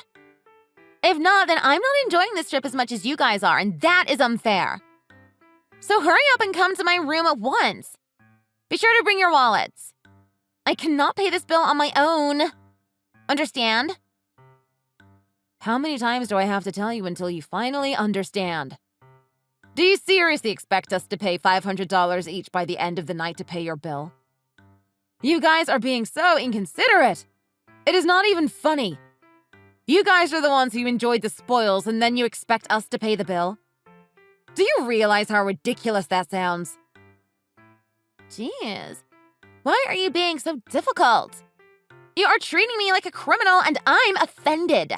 Speaker 3: If not, then I'm not enjoying this trip as much as you guys are, and that is unfair. So hurry up and come to my room at once. Be sure to bring your wallets. I cannot pay this bill on my own. Understand? How many times do I have to tell you until you finally understand? Do you seriously expect us to pay $500 each by the end of the night to pay your bill? You guys are being so inconsiderate. It is not even funny. You guys are the ones who enjoyed the spoils and then you expect us to pay the bill? Do you realize how ridiculous that sounds? Jeez, why are you being so difficult? You are treating me like a criminal and I'm offended.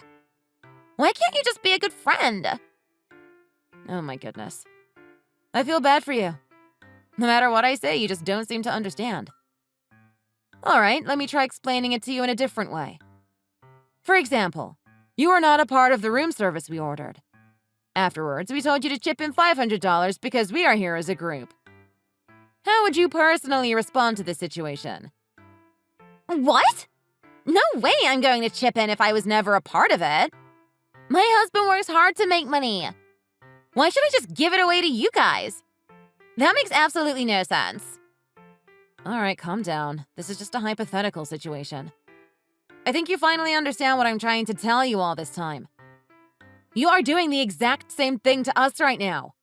Speaker 3: Why can't you just be a good friend? Oh my goodness. I feel bad for you. No matter what I say, you just don't seem to understand. All right, let me try explaining it to you in a different way. For example, you are not a part of the room service we ordered. Afterwards, we told you to chip in $500 because we are here as a group. How would you personally respond to this situation?
Speaker 2: What? No way I'm going to chip in if I was never a part of it. My husband works hard to make money. Why should I just give it away to you guys? That makes absolutely no sense.
Speaker 3: All right, calm down. This is just a hypothetical situation. I think you finally understand what I'm trying to tell you all this time. You are doing the exact same thing to us right now.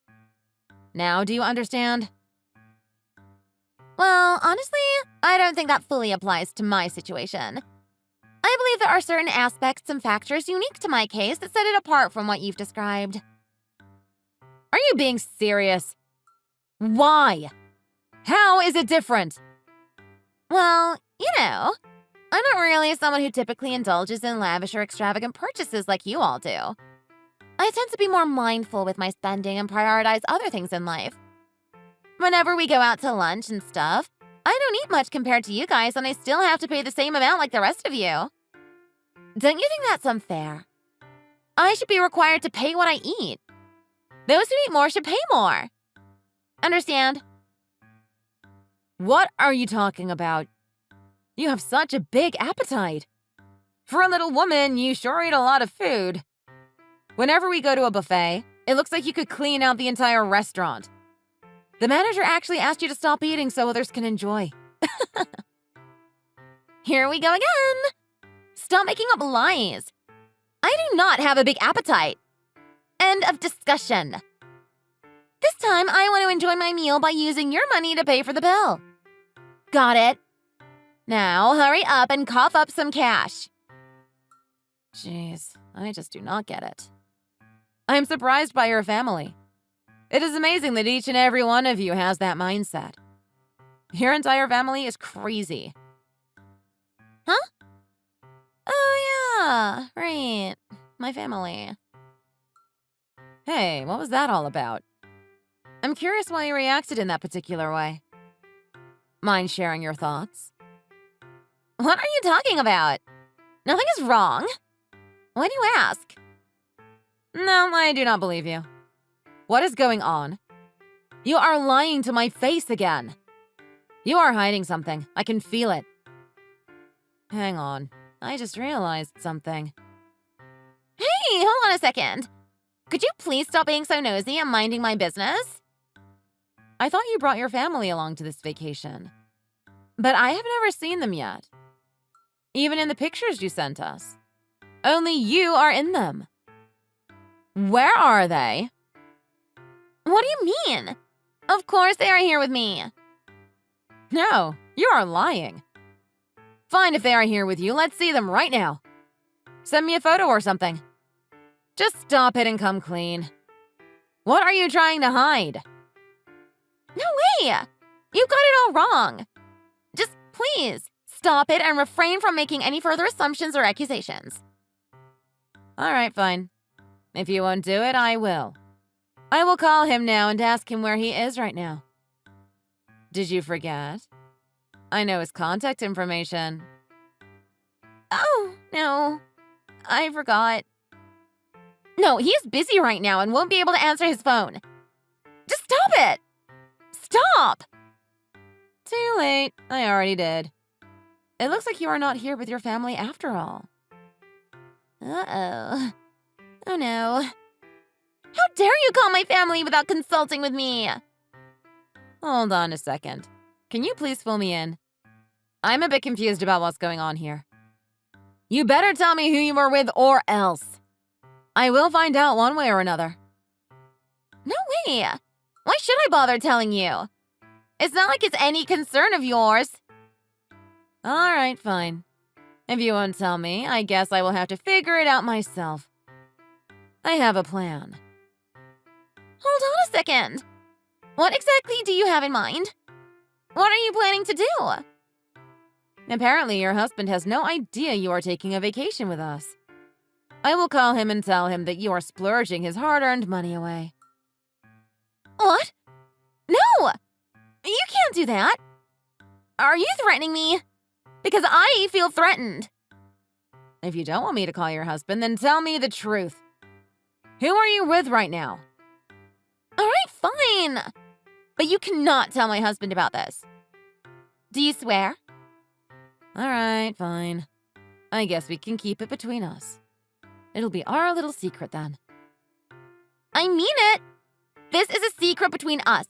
Speaker 3: Now, do you understand?
Speaker 2: Well, honestly, I don't think that fully applies to my situation. I believe there are certain aspects and factors unique to my case that set it apart from what you've described.
Speaker 3: Are you being serious? Why? How is it different?
Speaker 2: Well, I'm not really someone who typically indulges in lavish or extravagant purchases like you all do. I tend to be more mindful with my spending and prioritize other things in life. Whenever we go out to lunch and stuff, I don't eat much compared to you guys, and I still have to pay the same amount like the rest of you. Don't you think that's unfair? I should be required to pay what I eat. Those who eat more should pay more. Understand?
Speaker 3: What are you talking about? You have such a big appetite. For a little woman, you sure eat a lot of food. Whenever we go to a buffet, it looks like you could clean out the entire restaurant. The manager actually asked you to stop eating so others can enjoy.
Speaker 2: Here we go again. Stop making up lies. I do not have a big appetite. End of discussion. This time, I want to enjoy my meal by using your money to pay for the bill. Got it? Now, hurry up and cough up some cash.
Speaker 3: Jeez, I just do not get it. I am surprised by your family. It is amazing that each and every one of you has that mindset. Your entire family is crazy.
Speaker 2: Huh? Oh, yeah, right. My family.
Speaker 3: Hey, what was that all about? I'm curious why you reacted in that particular way. Mind sharing your thoughts?
Speaker 2: What are you talking about? Nothing is wrong. Why do you ask?
Speaker 3: No, I do not believe you. What is going on? You are lying to my face again. You are hiding something. I can feel it. Hang on. I just realized something.
Speaker 2: Hey, hold on a second. Could you please stop being so nosy and minding my business?
Speaker 3: I thought you brought your family along to this vacation. But I have never seen them yet. Even in the pictures you sent us. Only you are in them. Where are they?
Speaker 2: What do you mean? Of course they are here with me.
Speaker 3: No, you are lying. Fine if they are here with you. Let's see them right now. Send me a photo or something. Just stop it and come clean. What are you trying to hide?
Speaker 2: No way! You got it all wrong. Just please stop it and refrain from making any further assumptions or accusations.
Speaker 3: All right, fine. If you won't do it, I will. I will call him now and ask him where he is right now. Did you forget? I know his contact information.
Speaker 2: Oh, no. I forgot. No, he is busy right now and won't be able to answer his phone. Just stop it! Stop!
Speaker 3: Too late. I already did. It looks like you are not here with your family after all.
Speaker 2: Uh-oh. Oh, no. How dare you call my family without consulting with me?
Speaker 3: Hold on a second. Can you please fill me in? I'm a bit confused about what's going on here. You better tell me who you were with or else. I will find out one way or another.
Speaker 2: No way. Why should I bother telling you? It's not like it's any concern of yours.
Speaker 3: All right, fine. If you won't tell me, I guess I will have to figure it out myself. I have a plan.
Speaker 2: Hold on a second. What exactly do you have in mind? What are you planning to do?
Speaker 3: Apparently, your husband has no idea you are taking a vacation with us. I will call him and tell him that you are splurging his hard-earned money away.
Speaker 2: What? No! You can't do that. Are you threatening me? Because I feel threatened.
Speaker 3: If you don't want me to call your husband, then tell me the truth. Who are you with right now?
Speaker 2: All right, fine. But you cannot tell my husband about this. Do you swear?
Speaker 3: All right, fine. I guess we can keep it between us. It'll be our little secret then.
Speaker 2: I mean it. This is a secret between us.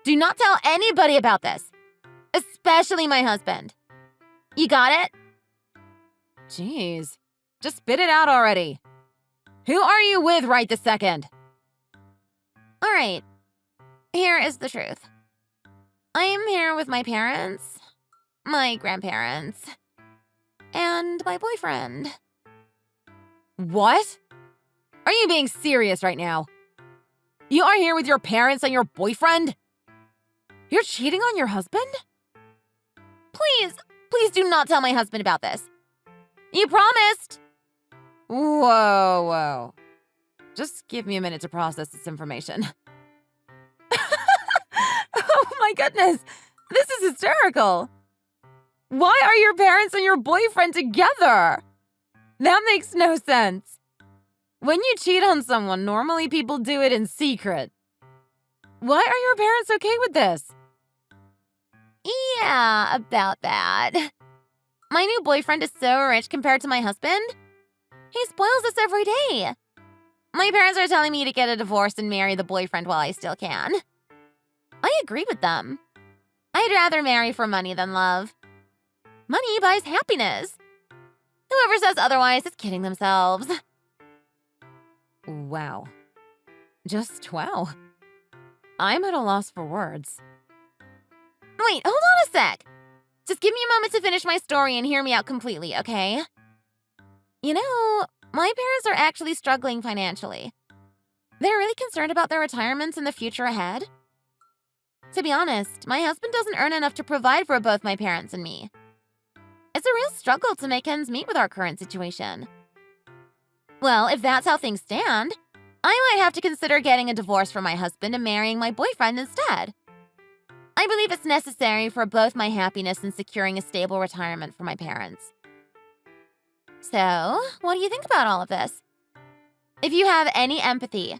Speaker 2: Do not tell anybody about this, especially my husband. You got it?
Speaker 3: Jeez, just spit it out already. Who are you with right this second?
Speaker 2: All right, here is the truth. I am here with my parents, my grandparents, and my boyfriend.
Speaker 3: What? Are you being serious right now? You are here with your parents and your boyfriend? You're cheating on your husband?
Speaker 2: Please do not tell my husband about this. You promised.
Speaker 3: Whoa. Just give me a minute to process this information. Oh my goodness, this is hysterical. Why are your parents and your boyfriend together? That makes no sense. When you cheat on someone, normally people do it in secret. Why are your parents okay with this?
Speaker 2: Yeah, about that. My new boyfriend is so rich compared to my husband. He spoils us every day. My parents are telling me to get a divorce and marry the boyfriend while I still can. I agree with them. I'd rather marry for money than love. Money buys happiness. Whoever says otherwise is kidding themselves.
Speaker 3: Wow. Just wow. I'm at a loss for words.
Speaker 2: Wait, hold on a sec. Just give me a moment to finish my story and hear me out completely, okay? You know, my parents are actually struggling financially. They're really concerned about their retirements and the future ahead. To be honest, my husband doesn't earn enough to provide for both my parents and me. It's a real struggle to make ends meet with our current situation. Well, if that's how things stand, I might have to consider getting a divorce from my husband and marrying my boyfriend instead. I believe it's necessary for both my happiness and securing a stable retirement for my parents. So, what do you think about all of this? If you have any empathy,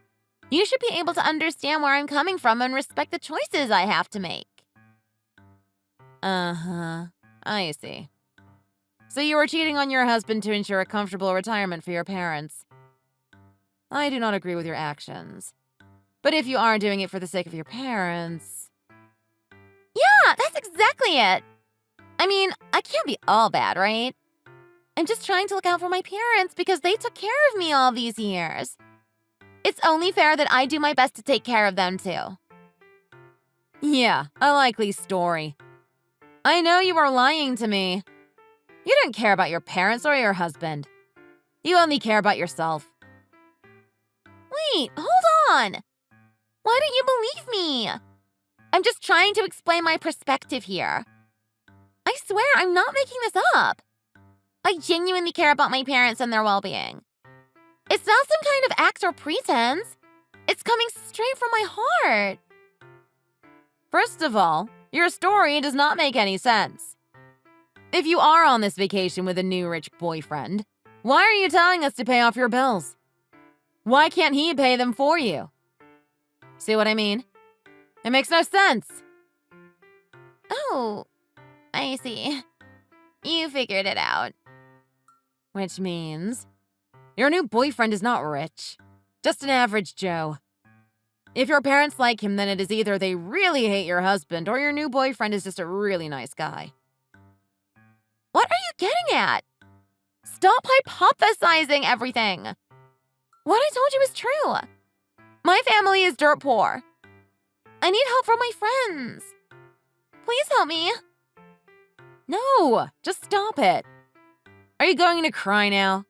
Speaker 2: you should be able to understand where I'm coming from and respect the choices I have to make.
Speaker 3: Uh-huh. I see. So you were cheating on your husband to ensure a comfortable retirement for your parents. I do not agree with your actions. But if you are doing it for the sake of your parents...
Speaker 2: Yeah, that's exactly it. I mean, I can't be all bad, right? I'm just trying to look out for my parents because they took care of me all these years. It's only fair that I do my best to take care of them too.
Speaker 3: Yeah, a likely story. I know you are lying to me. You don't care about your parents or your husband. You only care about yourself.
Speaker 2: Wait, hold on. Why don't you believe me? I'm just trying to explain my perspective here. I swear I'm not making this up. I genuinely care about my parents and their well-being. It's not some kind of act or pretense. It's coming straight from my heart.
Speaker 3: First of all, your story does not make any sense. If you are on this vacation with a new rich boyfriend, why are you telling us to pay off your bills? Why can't he pay them for you? See what I mean? It makes no sense.
Speaker 2: Oh, I see. You figured it out.
Speaker 3: Which means your new boyfriend is not rich, just an average Joe. If your parents like him, then it is either they really hate your husband or your new boyfriend is just a really nice guy.
Speaker 2: What are you getting at? Stop hypothesizing everything. What I told you is true. My family is dirt poor. I need help from my friends. Please help me.
Speaker 3: No, just stop it. Are you going to cry now?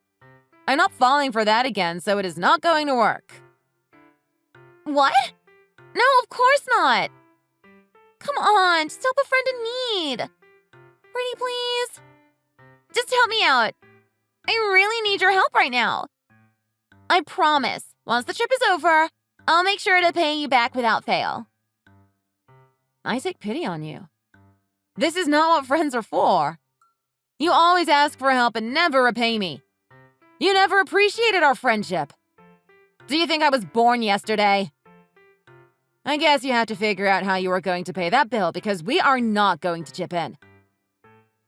Speaker 3: I'm not falling for that again, so it is not going to work.
Speaker 2: What? No, of course not. Come on, just help a friend in need.
Speaker 3: Pretty please? Just help me out. I really need your help right now. I promise, once the trip is over, I'll make sure to pay you back without fail. I take pity on you. This is not what friends are for. You always ask for help and never repay me. You never appreciated our friendship. Do you think I was born yesterday? I guess you have to figure out how you are going to pay that bill because we are not going to chip in.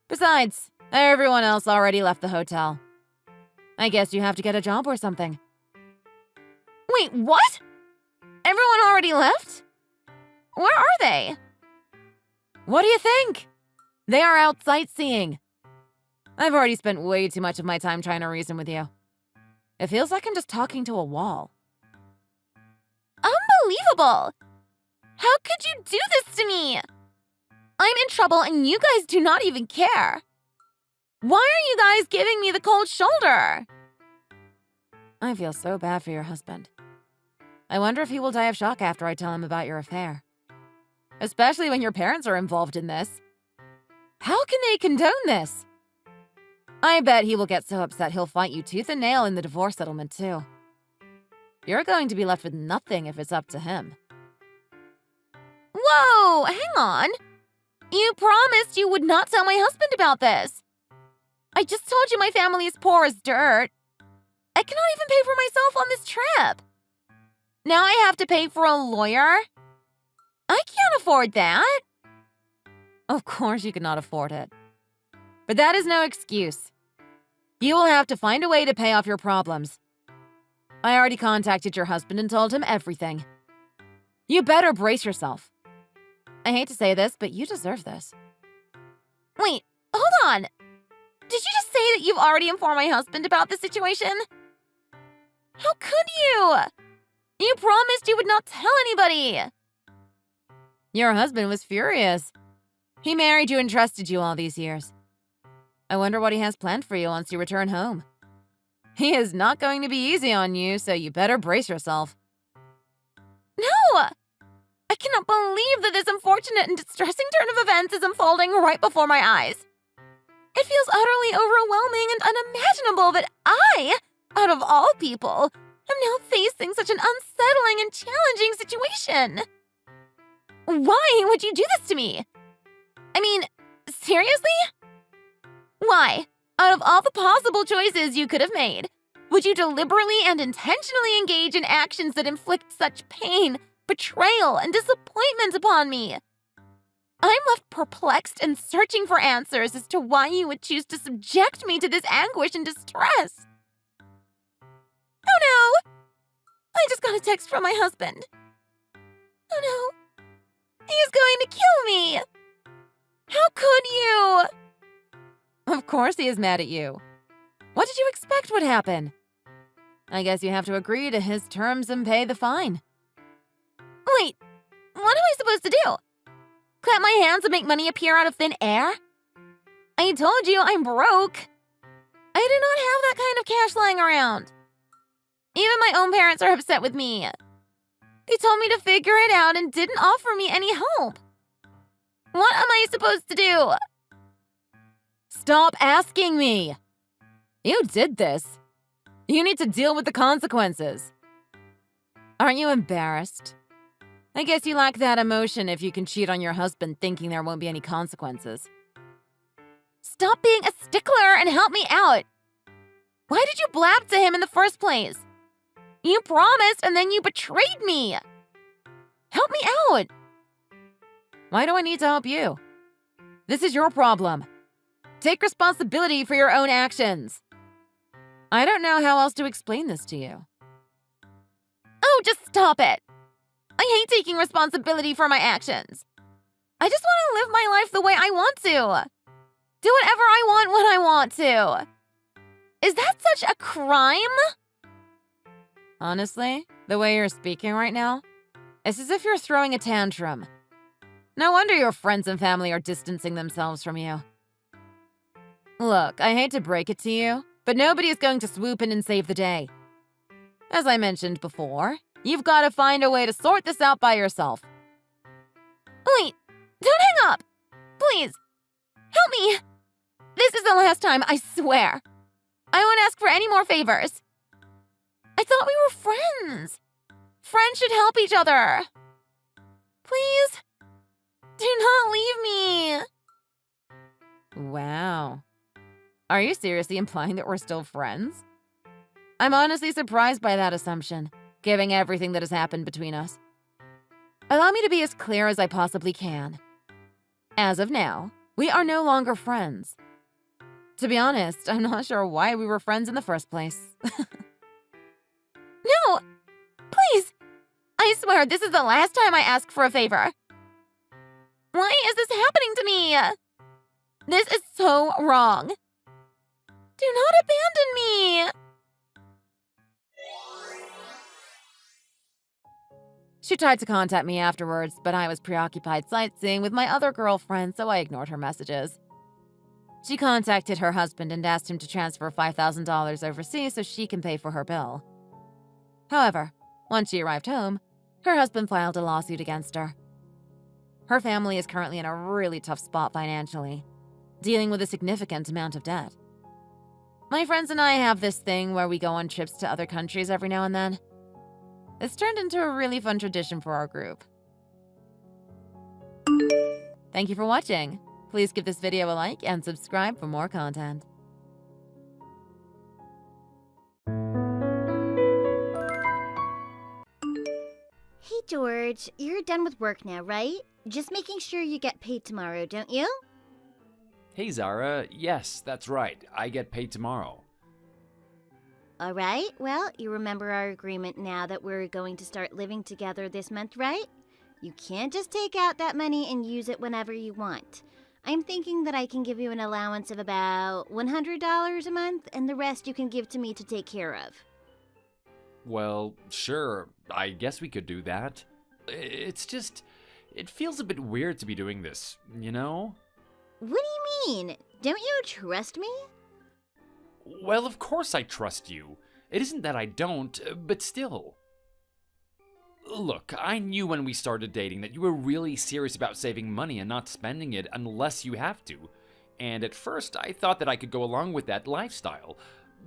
Speaker 3: Besides, everyone else already left the hotel. I guess you have to get a job or something. Wait, what? Everyone already left? Where are they? What do you think? They are out sightseeing. I've already spent way too much of my time trying to reason with you. It feels like I'm just talking to a wall. Unbelievable! How could you do this to me? I'm in trouble and you guys do not even care. Why are you guys giving me the cold shoulder? I feel so bad for your husband. I wonder if he will die of shock after I tell him about your affair. Especially when your parents are involved in this. How can they condone this? I bet he will get so upset he'll fight you tooth and nail in the divorce settlement too. You're going to be left with nothing if it's up to him. Whoa, hang on. You promised you would not tell my husband about this. I just told you my family is poor as dirt. I cannot even pay for myself on this trip. Now I have to pay for a lawyer? I can't afford that. Of course you cannot afford it. But that is no excuse. You will have to find a way to pay off your problems. I already contacted your husband and told him everything. You better brace yourself. I hate to say this, but you deserve this. Wait, hold on. Did you just say that you've already informed my husband about the situation? How could you? You promised you would not tell anybody. Your husband was furious. He married you and trusted you all these years. I wonder what he has planned for you once you return home. He is not going to be easy on you, so you better brace yourself. No! I cannot believe that this unfortunate and distressing turn of events is unfolding right before my eyes. It feels utterly overwhelming and unimaginable that I, out of all people, am now facing such an unsettling and challenging situation. Why would you do this to me? I mean, seriously? Why, out of all the possible choices you could have made, would you deliberately and intentionally engage in actions that inflict such pain, betrayal, and disappointment upon me? I'm left perplexed and searching for answers as to why you would choose to subject me to this anguish and distress. Oh no! I just got a text from my husband. Oh no! He is going to kill me! How could you? Of course he is mad at you. What did you expect would happen? I guess you have to agree to his terms and pay the fine. Wait, what am I supposed to do? Clap my hands and make money appear out of thin air? I told you I'm broke. I do not have that kind of cash lying around. Even my own parents are upset with me. They told me to figure it out and didn't offer me any help. What am I supposed to do? Stop asking me. You did this. You need to deal with the consequences. Aren't you embarrassed? I guess you lack that emotion if you can cheat on your husband thinking there won't be any consequences. Stop being a stickler and help me out. Why did you blab to him in the first place? You promised and then you betrayed me. Help me out. Why do I need to help you? This is your problem. Take responsibility for your own actions. I don't know how else to explain this to you. Oh, just stop it. I hate taking responsibility for my actions. I just want to live my life the way I want to. Do whatever I want when I want to. Is that such a crime? Honestly, the way you're speaking right now, it's as if you're throwing a tantrum. No wonder your friends and family are distancing themselves from you. Look, I hate to break it to you, but nobody is going to swoop in and save the day. As I mentioned before, you've got to find a way to sort this out by yourself. Wait, don't hang up! Please! Help me! This is the last time, I swear. I won't ask for any more favors. I thought we were friends. Friends should help each other. Please, do not leave me. Wow. Are you seriously implying that we're still friends? I'm honestly surprised by that assumption, given everything that has happened between us. Allow me to be as clear as I possibly can. As of now, we are no longer friends. To be honest, I'm not sure why we were friends in the first place. No! Please! I swear this is the last time I ask for a favor. Why is this happening to me? This is so wrong. Do not abandon me! She tried to contact me afterwards, but I was preoccupied sightseeing with my other girlfriend, so I ignored her messages. She contacted her husband and asked him to transfer $5,000 overseas so she can pay for her bill. However, once she arrived home, her husband filed a lawsuit against her. Her family is currently in a really tough spot financially, dealing with a significant amount of debt. My friends and I have this thing where we go on trips to other countries every now and then. It's turned into a really fun tradition for our group. Thank you for watching. Please give this video a like and subscribe for more content.
Speaker 1: Hey, George, you're done with work now, right? Just making sure you get paid tomorrow, don't you?
Speaker 4: Hey Zara, yes, that's right. I get paid tomorrow.
Speaker 1: All right, well, you remember our agreement now that we're going to start living together this month, right? You can't just take out that money and use it whenever you want. I'm thinking that I can give you an allowance of about $100 a month, and the rest you can give to me to take care of.
Speaker 4: Well, sure, I guess we could do that. It's just, it feels a bit weird to be doing this, you know?
Speaker 1: What do you mean? Don't you trust me?
Speaker 4: Well, of course I trust you. It isn't that I don't, but still. Look, I knew when we started dating that you were really serious about saving money and not spending it unless you have to. And at first, I thought that I could go along with that lifestyle.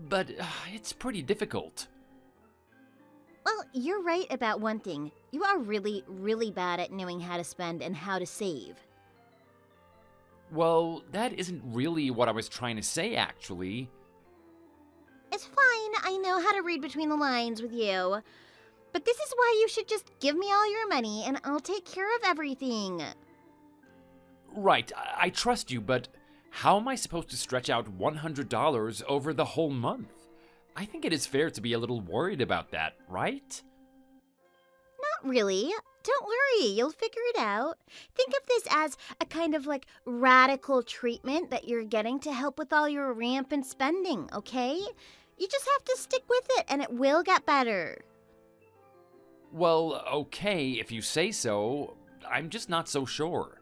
Speaker 4: But it's pretty difficult.
Speaker 1: Well, you're right about one thing. You are really, really bad at knowing how to spend and how to save.
Speaker 4: Well, that isn't really what I was trying to say, actually.
Speaker 1: It's fine, I know how to read between the lines with you. But this is why you should just give me all your money and I'll take care of everything.
Speaker 4: Right, I trust you, but how am I supposed to stretch out $100 over the whole month? I think it is fair to be a little worried about that, right?
Speaker 1: Not really. Don't worry, you'll figure it out. Think of this as a kind of like radical treatment that you're getting to help with all your rampant spending, okay? You just have to stick with it and it will get better.
Speaker 4: Well, okay, if you say so. I'm just not so sure.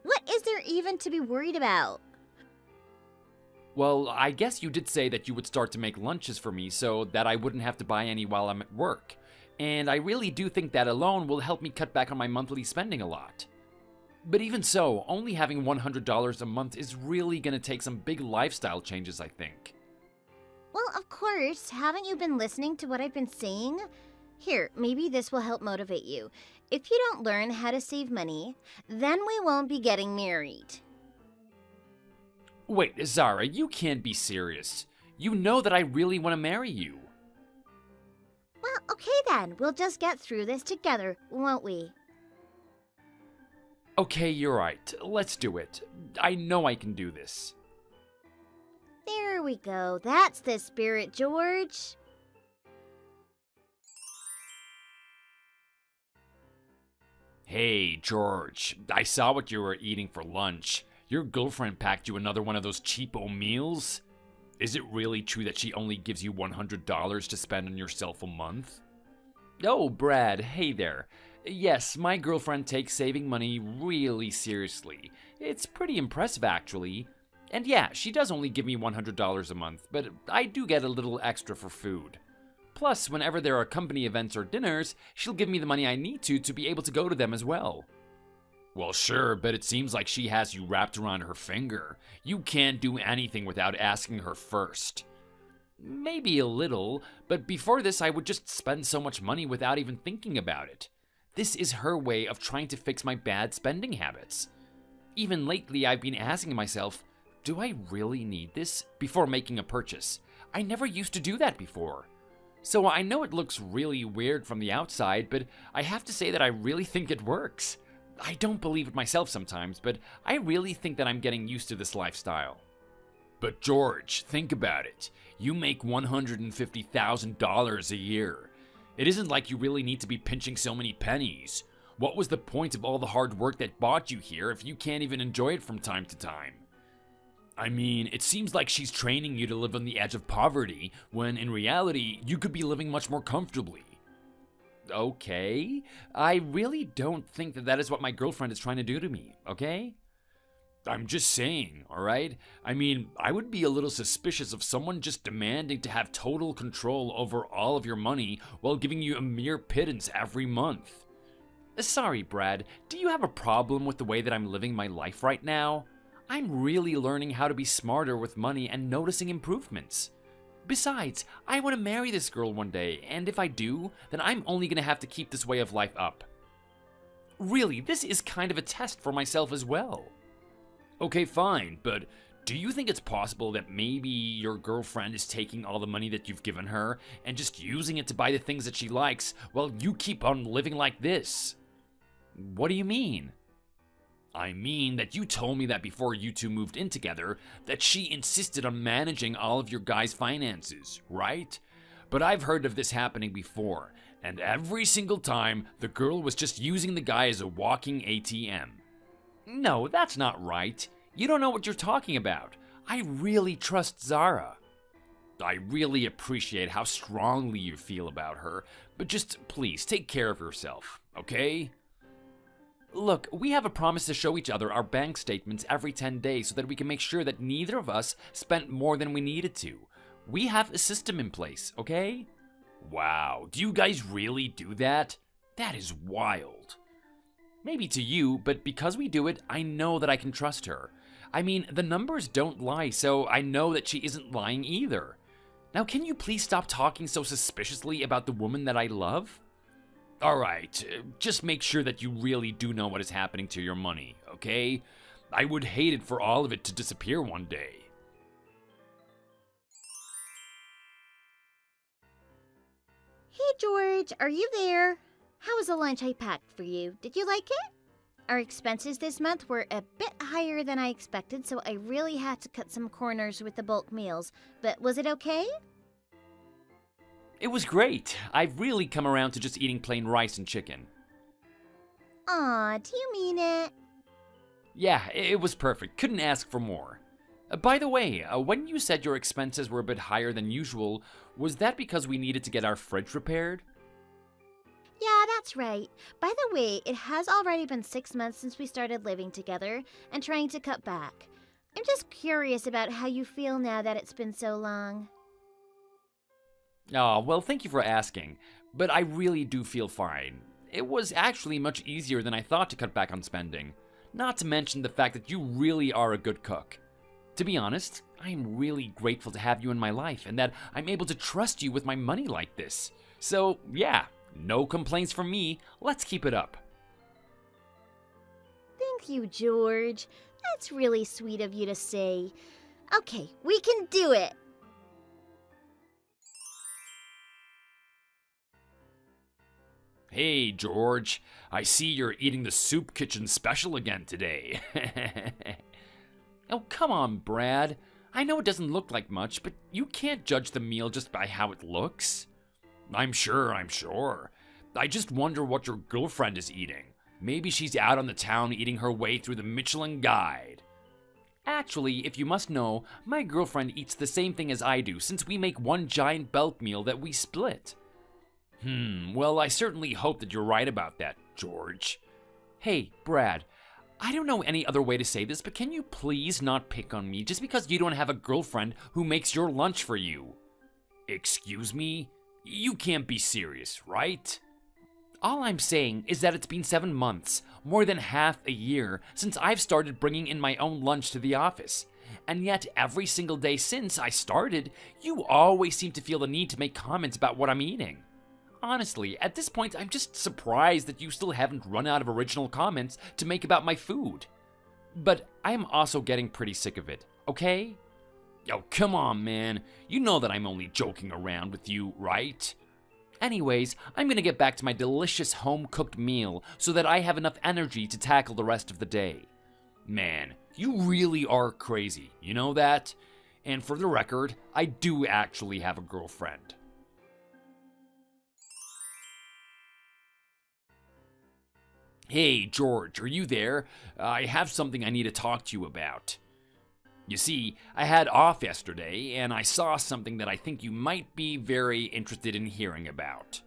Speaker 1: What is there even to be worried about?
Speaker 4: Well, I guess you did say that you would start to make lunches for me so that I wouldn't have to buy any while I'm at work. And I really do think that alone will help me cut back on my monthly spending a lot. But even so, only having $100 a month is really gonna take some big lifestyle changes, I think.
Speaker 1: Well, of course, haven't you been listening to what I've been saying? Here, maybe this will help motivate you. If you don't learn how to save money, then we won't be getting married.
Speaker 4: Wait, Zara, you can't be serious. You know that I really want to marry you.
Speaker 1: Well, okay then. We'll just get through this together, won't we?
Speaker 4: Okay, you're right. Let's do it. I know I can do this.
Speaker 1: There we go. That's the spirit, George.
Speaker 4: Hey, George. I saw what you were eating for lunch. Your girlfriend packed you another one of those cheapo meals? Is it really true that she only gives you $100 to spend on yourself a month? Oh, Brad, hey there. Yes, my girlfriend takes saving money really seriously. It's pretty impressive, actually. And yeah, she does only give me $100 a month, but I do get a little extra for food. Plus, whenever there are company events or dinners, she'll give me the money I need to be able to go to them as well. Well, sure, but it seems like she has you wrapped around her finger. You can't do anything without asking her first. Maybe a little, but before this I would just spend so much money without even thinking about it. This is her way of trying to fix my bad spending habits. Even lately I've been asking myself, do I really need this? Before making a purchase. I never used to do that before. So I know it looks really weird from the outside, but I have to say that I really think it works. I don't believe it myself sometimes, but I really think that I'm getting used to this lifestyle. But George, think about it. You make $150,000 a year. It isn't like you really need to be pinching so many pennies. What was the point of all the hard work that brought you here if you can't even enjoy it from time to time? I mean, it seems like she's training you to live on the edge of poverty, when in reality, you could be living much more comfortably. Okay, I really don't think that is what my girlfriend is trying to do to me, okay? I'm just saying, alright? I mean, I would be a little suspicious of someone just demanding to have total control over all of your money while giving you a mere pittance every month. Sorry, Brad, do you have a problem with the way that I'm living my life right now? I'm really learning how to be smarter with money and noticing improvements. Besides, I want to marry this girl one day, and if I do, then I'm only going to have to keep this way of life up. Really, this is kind of a test for myself as well. Okay, fine, but do you think it's possible that maybe your girlfriend is taking all the money that you've given her and just using it to buy the things that she likes while you keep on living like this? What do you mean? I mean that you told me that before you two moved in together, that she insisted on managing all of your guys' finances, right? But I've heard of this happening before, and every single time, the girl was just using the guy as a walking ATM. No, that's not right. You don't know what you're talking about. I really trust Zara. I really appreciate how strongly you feel about her, but just please take care of yourself, okay? Look, we have a promise to show each other our bank statements every 10 days so that we can make sure that neither of us spent more than we needed to. We have a system in place, okay? Wow, do you guys really do that? That is wild. Maybe to you, but because we do it, I know that I can trust her. I mean, the numbers don't lie, so I know that she isn't lying either. Now, can you please stop talking so suspiciously about the woman that I love? Alright, just make sure that you really do know what is happening to your money, okay? I would hate it for all of it to disappear one day.
Speaker 1: Hey, George, are you there? How was the lunch I packed for you? Did you like it? Our expenses this month were a bit higher than I expected, so I really had to cut some corners with the bulk meals. But was it okay?
Speaker 4: It was great. I've really come around to just eating plain rice and chicken.
Speaker 1: Aw, do you mean it?
Speaker 4: Yeah, it was perfect. Couldn't ask for more. By the way, when you said your expenses were a bit higher than usual, was that because we needed to get our fridge repaired?
Speaker 1: Yeah, that's right. By the way, it has already been 6 months since we started living together and trying to cut back. I'm just curious about how you feel now that it's been so long.
Speaker 4: Oh, well, thank you for asking, but I really do feel fine. It was actually much easier than I thought to cut back on spending. Not to mention the fact that you really are a good cook. To be honest, I am really grateful to have you in my life and that I'm able to trust you with my money like this. So, yeah, no complaints from me. Let's keep it up.
Speaker 1: Thank you, George. That's really sweet of you to say. Okay, we can do it.
Speaker 4: Hey, George. I see you're eating the soup kitchen special again today. Oh, come on, Brad. I know it doesn't look like much, but you can't judge the meal just by how it looks. I'm sure. I just wonder what your girlfriend is eating. Maybe she's out on the town eating her way through the Michelin Guide. Actually, if you must know, my girlfriend eats the same thing as I do since we make one giant bulk meal that we split. Well, I certainly hope that you're right about that, George. Hey, Brad, I don't know any other way to say this, but can you please not pick on me just because you don't have a girlfriend who makes your lunch for you? Excuse me? You can't be serious, right? All I'm saying is that it's been 7 months, more than half a year, since I've started bringing in my own lunch to the office. And yet, every single day since I started, you always seem to feel the need to make comments about what I'm eating. Honestly, at this point, I'm just surprised that you still haven't run out of original comments to make about my food. But I am also getting pretty sick of it, okay? Oh, come on, man. You know that I'm only joking around with you, right? Anyways, I'm gonna get back to my delicious home-cooked meal so that I have enough energy to tackle the rest of the day. Man, you really are crazy, you know that? And for the record, I do actually have a girlfriend. Hey, George, are you there? I have something I need to talk to you about. You see, I had off yesterday, and I saw something that I think you might be very interested in hearing about.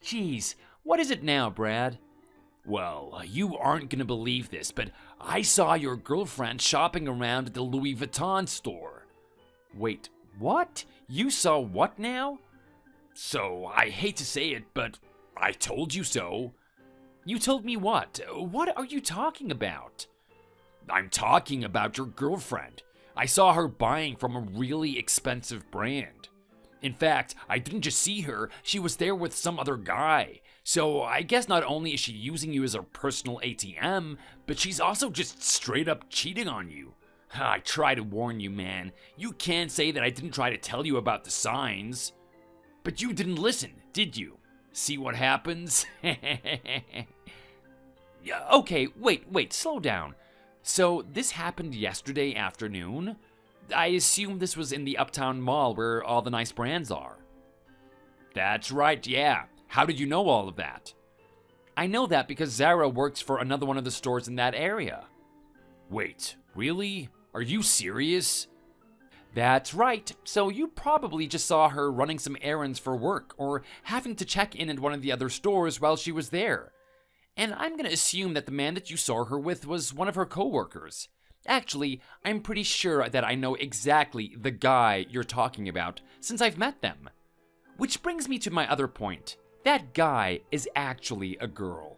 Speaker 4: Jeez, what is it now, Brad? Well, you aren't gonna believe this, but I saw your girlfriend shopping around at the Louis Vuitton store. Wait, what? You saw what now? So, I hate to say it, but I told you so. You told me what? What are you talking about? I'm talking about your girlfriend. I saw her buying from a really expensive brand. In fact, I didn't just see her, she was there with some other guy. So I guess not only is she using you as her personal ATM, but she's also just straight up cheating on you. I try to warn you, man. You can't say that I didn't try to tell you about the signs. But you didn't listen, did you? See what happens? Yeah, okay, wait, slow down. So this happened yesterday afternoon? I assume this was in the Uptown Mall where all the nice brands are. That's right, yeah. How did you know all of that? I know that because Zara works for another one of the stores in that area. Wait, really? Are you serious? That's right. So you probably just saw her running some errands for work or having to check in at one of the other stores while she was there. And I'm gonna assume that the man that you saw her with was one of her coworkers. Actually, I'm pretty sure that I know exactly the guy you're talking about since I've met them. Which brings me to my other point. That guy is actually a girl.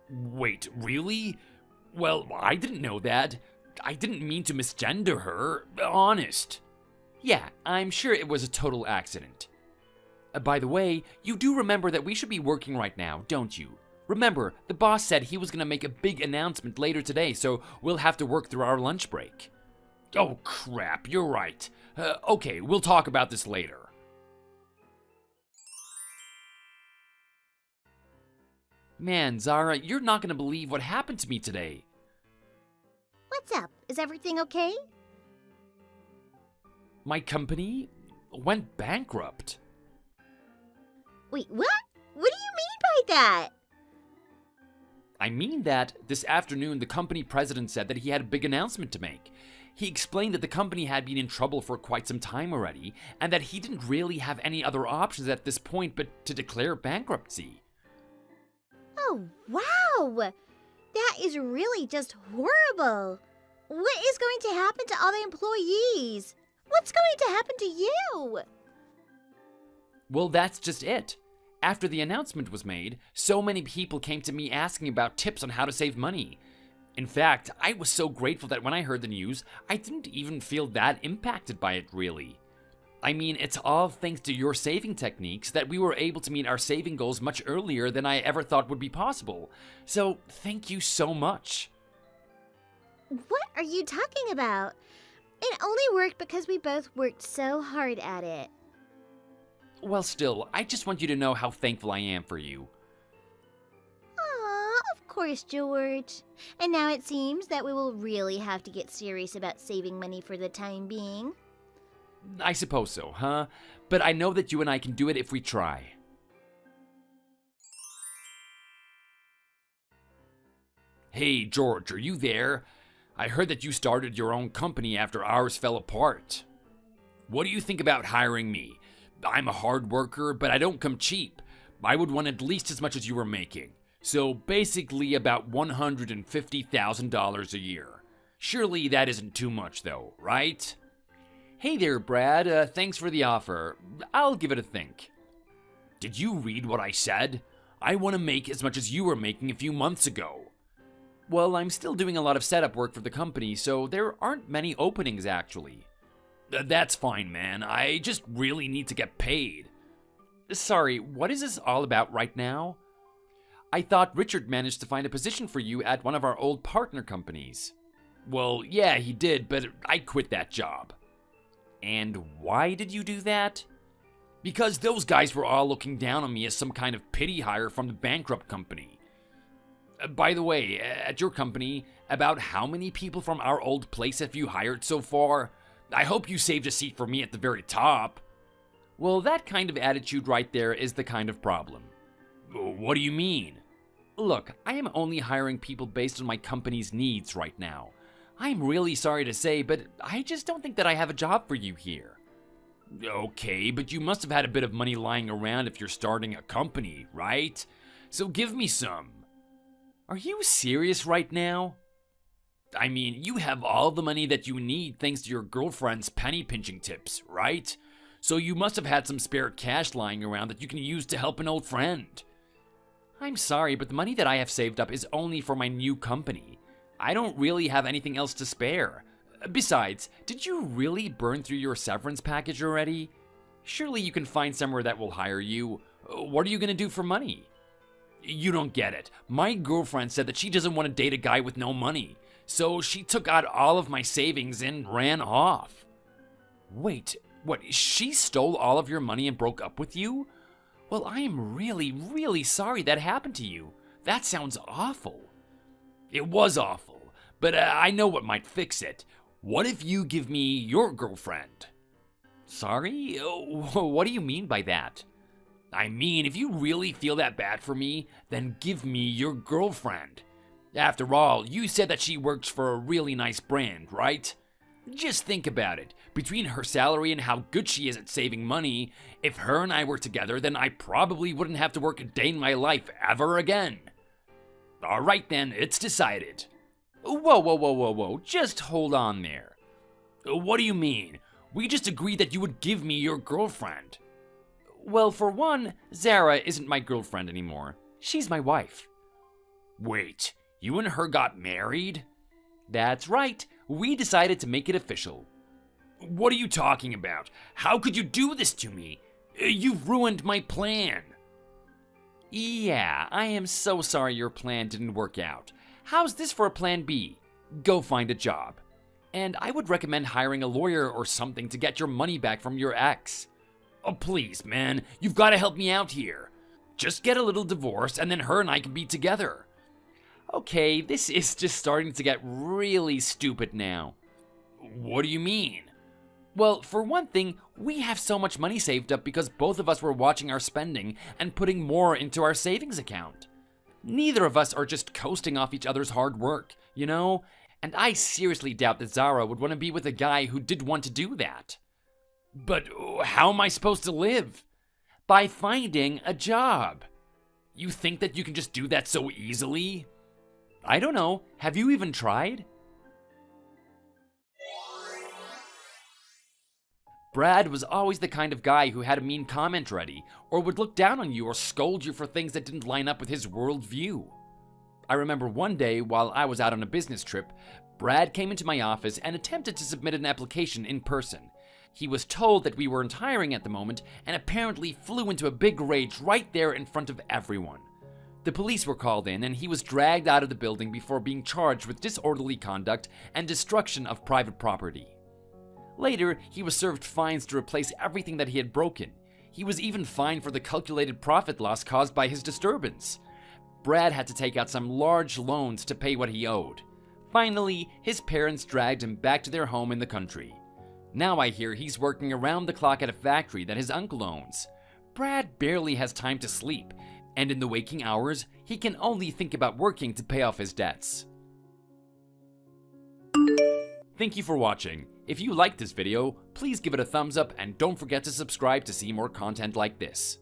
Speaker 4: Wait, really? Well, I didn't know that. I didn't mean to misgender her, honest. Yeah, I'm sure it was a total accident. By the way, you do remember that we should be working right now, don't you? Remember, the boss said he was gonna make a big announcement later today, so we'll have to work through our lunch break. Oh crap, you're right. Okay, we'll talk about this later. Man, Zara, you're not gonna believe what happened to me today.
Speaker 1: What's up? Is everything okay?
Speaker 4: My company went bankrupt.
Speaker 1: Wait, what? What do you mean by that?
Speaker 4: I mean that this afternoon the company president said that he had a big announcement to make. He explained that the company had been in trouble for quite some time already, and that he didn't really have any other options at this point but to declare bankruptcy.
Speaker 1: Oh, wow! That is really just horrible. What is going to happen to all the employees? What's going to happen to you?
Speaker 4: Well, that's just it. After the announcement was made, so many people came to me asking about tips on how to save money. In fact, I was so grateful that when I heard the news, I didn't even feel that impacted by it, really. I mean, it's all thanks to your saving techniques that we were able to meet our saving goals much earlier than I ever thought would be possible. So, thank you so much.
Speaker 1: What are you talking about? It only worked because we both worked so hard at it.
Speaker 4: Well, still, I just want you to know how thankful I am for you.
Speaker 1: Aw, of course, George. And now it seems that we will really have to get serious about saving money for the time being.
Speaker 4: I suppose so, huh? But I know that you and I can do it if we try. Hey, George, are you there? I heard that you started your own company after ours fell apart. What do you think about hiring me? I'm a hard worker, but I don't come cheap. I would want at least as much as you were making. So basically about $150,000 a year. Surely that isn't too much though, right? Hey there, Brad. Thanks for the offer. I'll give it a think. Did you read what I said? I want to make as much as you were making a few months ago. Well, I'm still doing a lot of setup work for the company, so there aren't many openings actually. That's fine, man. I just really need to get paid. Sorry, what is this all about right now? I thought Richard managed to find a position for you at one of our old partner companies. Well, yeah, he did, but I quit that job. And why did you do that? Because those guys were all looking down on me as some kind of pity hire from the bankrupt company. By the way, at your company, about how many people from our old place have you hired so far? I hope you saved a seat for me at the very top. Well, that kind of attitude right there is the kind of problem. What do you mean? Look, I am only hiring people based on my company's needs right now. I'm really sorry to say, but I just don't think that I have a job for you here. Okay, but you must have had a bit of money lying around if you're starting a company, right? So give me some. Are you serious right now? I mean, you have all the money that you need thanks to your girlfriend's penny pinching tips, right? So you must have had some spare cash lying around that you can use to help an old friend. I'm sorry, but the money that I have saved up is only for my new company. I don't really have anything else to spare. Besides, did you really burn through your severance package already? Surely you can find somewhere that will hire you. What are you going to do for money? You don't get it. My girlfriend said that she doesn't want to date a guy with no money. So she took out all of my savings and ran off. Wait, what? She stole all of your money and broke up with you? Well, I am really, really sorry that happened to you. That sounds awful. It was awful, but I know what might fix it. What if you give me your girlfriend? Sorry? What do you mean by that? I mean, if you really feel that bad for me, then give me your girlfriend. After all, you said that she works for a really nice brand, right? Just think about it. Between her salary and how good she is at saving money, if her and I were together, then I probably wouldn't have to work a day in my life ever again. All right then, it's decided. Whoa. Just hold on there. What do you mean? We just agreed that you would give me your girlfriend. Well, for one, Zara isn't my girlfriend anymore. She's my wife. Wait, you and her got married? That's right. We decided to make it official. What are you talking about? How could you do this to me? You've ruined my plan. Yeah, I am so sorry your plan didn't work out. How's this for a plan B? Go find a job. And I would recommend hiring a lawyer or something to get your money back from your ex. Oh, please, man, you've got to help me out here. Just get a little divorce and then her and I can be together. Okay, this is just starting to get really stupid now. What do you mean? Well, for one thing, we have so much money saved up because both of us were watching our spending and putting more into our savings account. Neither of us are just coasting off each other's hard work, you know? And I seriously doubt that Zara would want to be with a guy who did want to do that. But how am I supposed to live? By finding a job. You think that you can just do that so easily? I don't know. Have you even tried? Brad was always the kind of guy who had a mean comment ready, or would look down on you or scold you for things that didn't line up with his worldview. I remember one day while I was out on a business trip, Brad came into my office and attempted to submit an application in person. He was told that we weren't hiring at the moment and apparently flew into a big rage right there in front of everyone. The police were called in and he was dragged out of the building before being charged with disorderly conduct and destruction of private property. Later, he was served fines to replace everything that he had broken. He was even fined for the calculated profit loss caused by his disturbance. Brad had to take out some large loans to pay what he owed. Finally, his parents dragged him back to their home in the country. Now I hear he's working around the clock at a factory that his uncle owns. Brad barely has time to sleep, and in the waking hours, he can only think about working to pay off his debts. Thank you for watching. If you liked this video, please give it a thumbs up and don't forget to subscribe to see more content like this.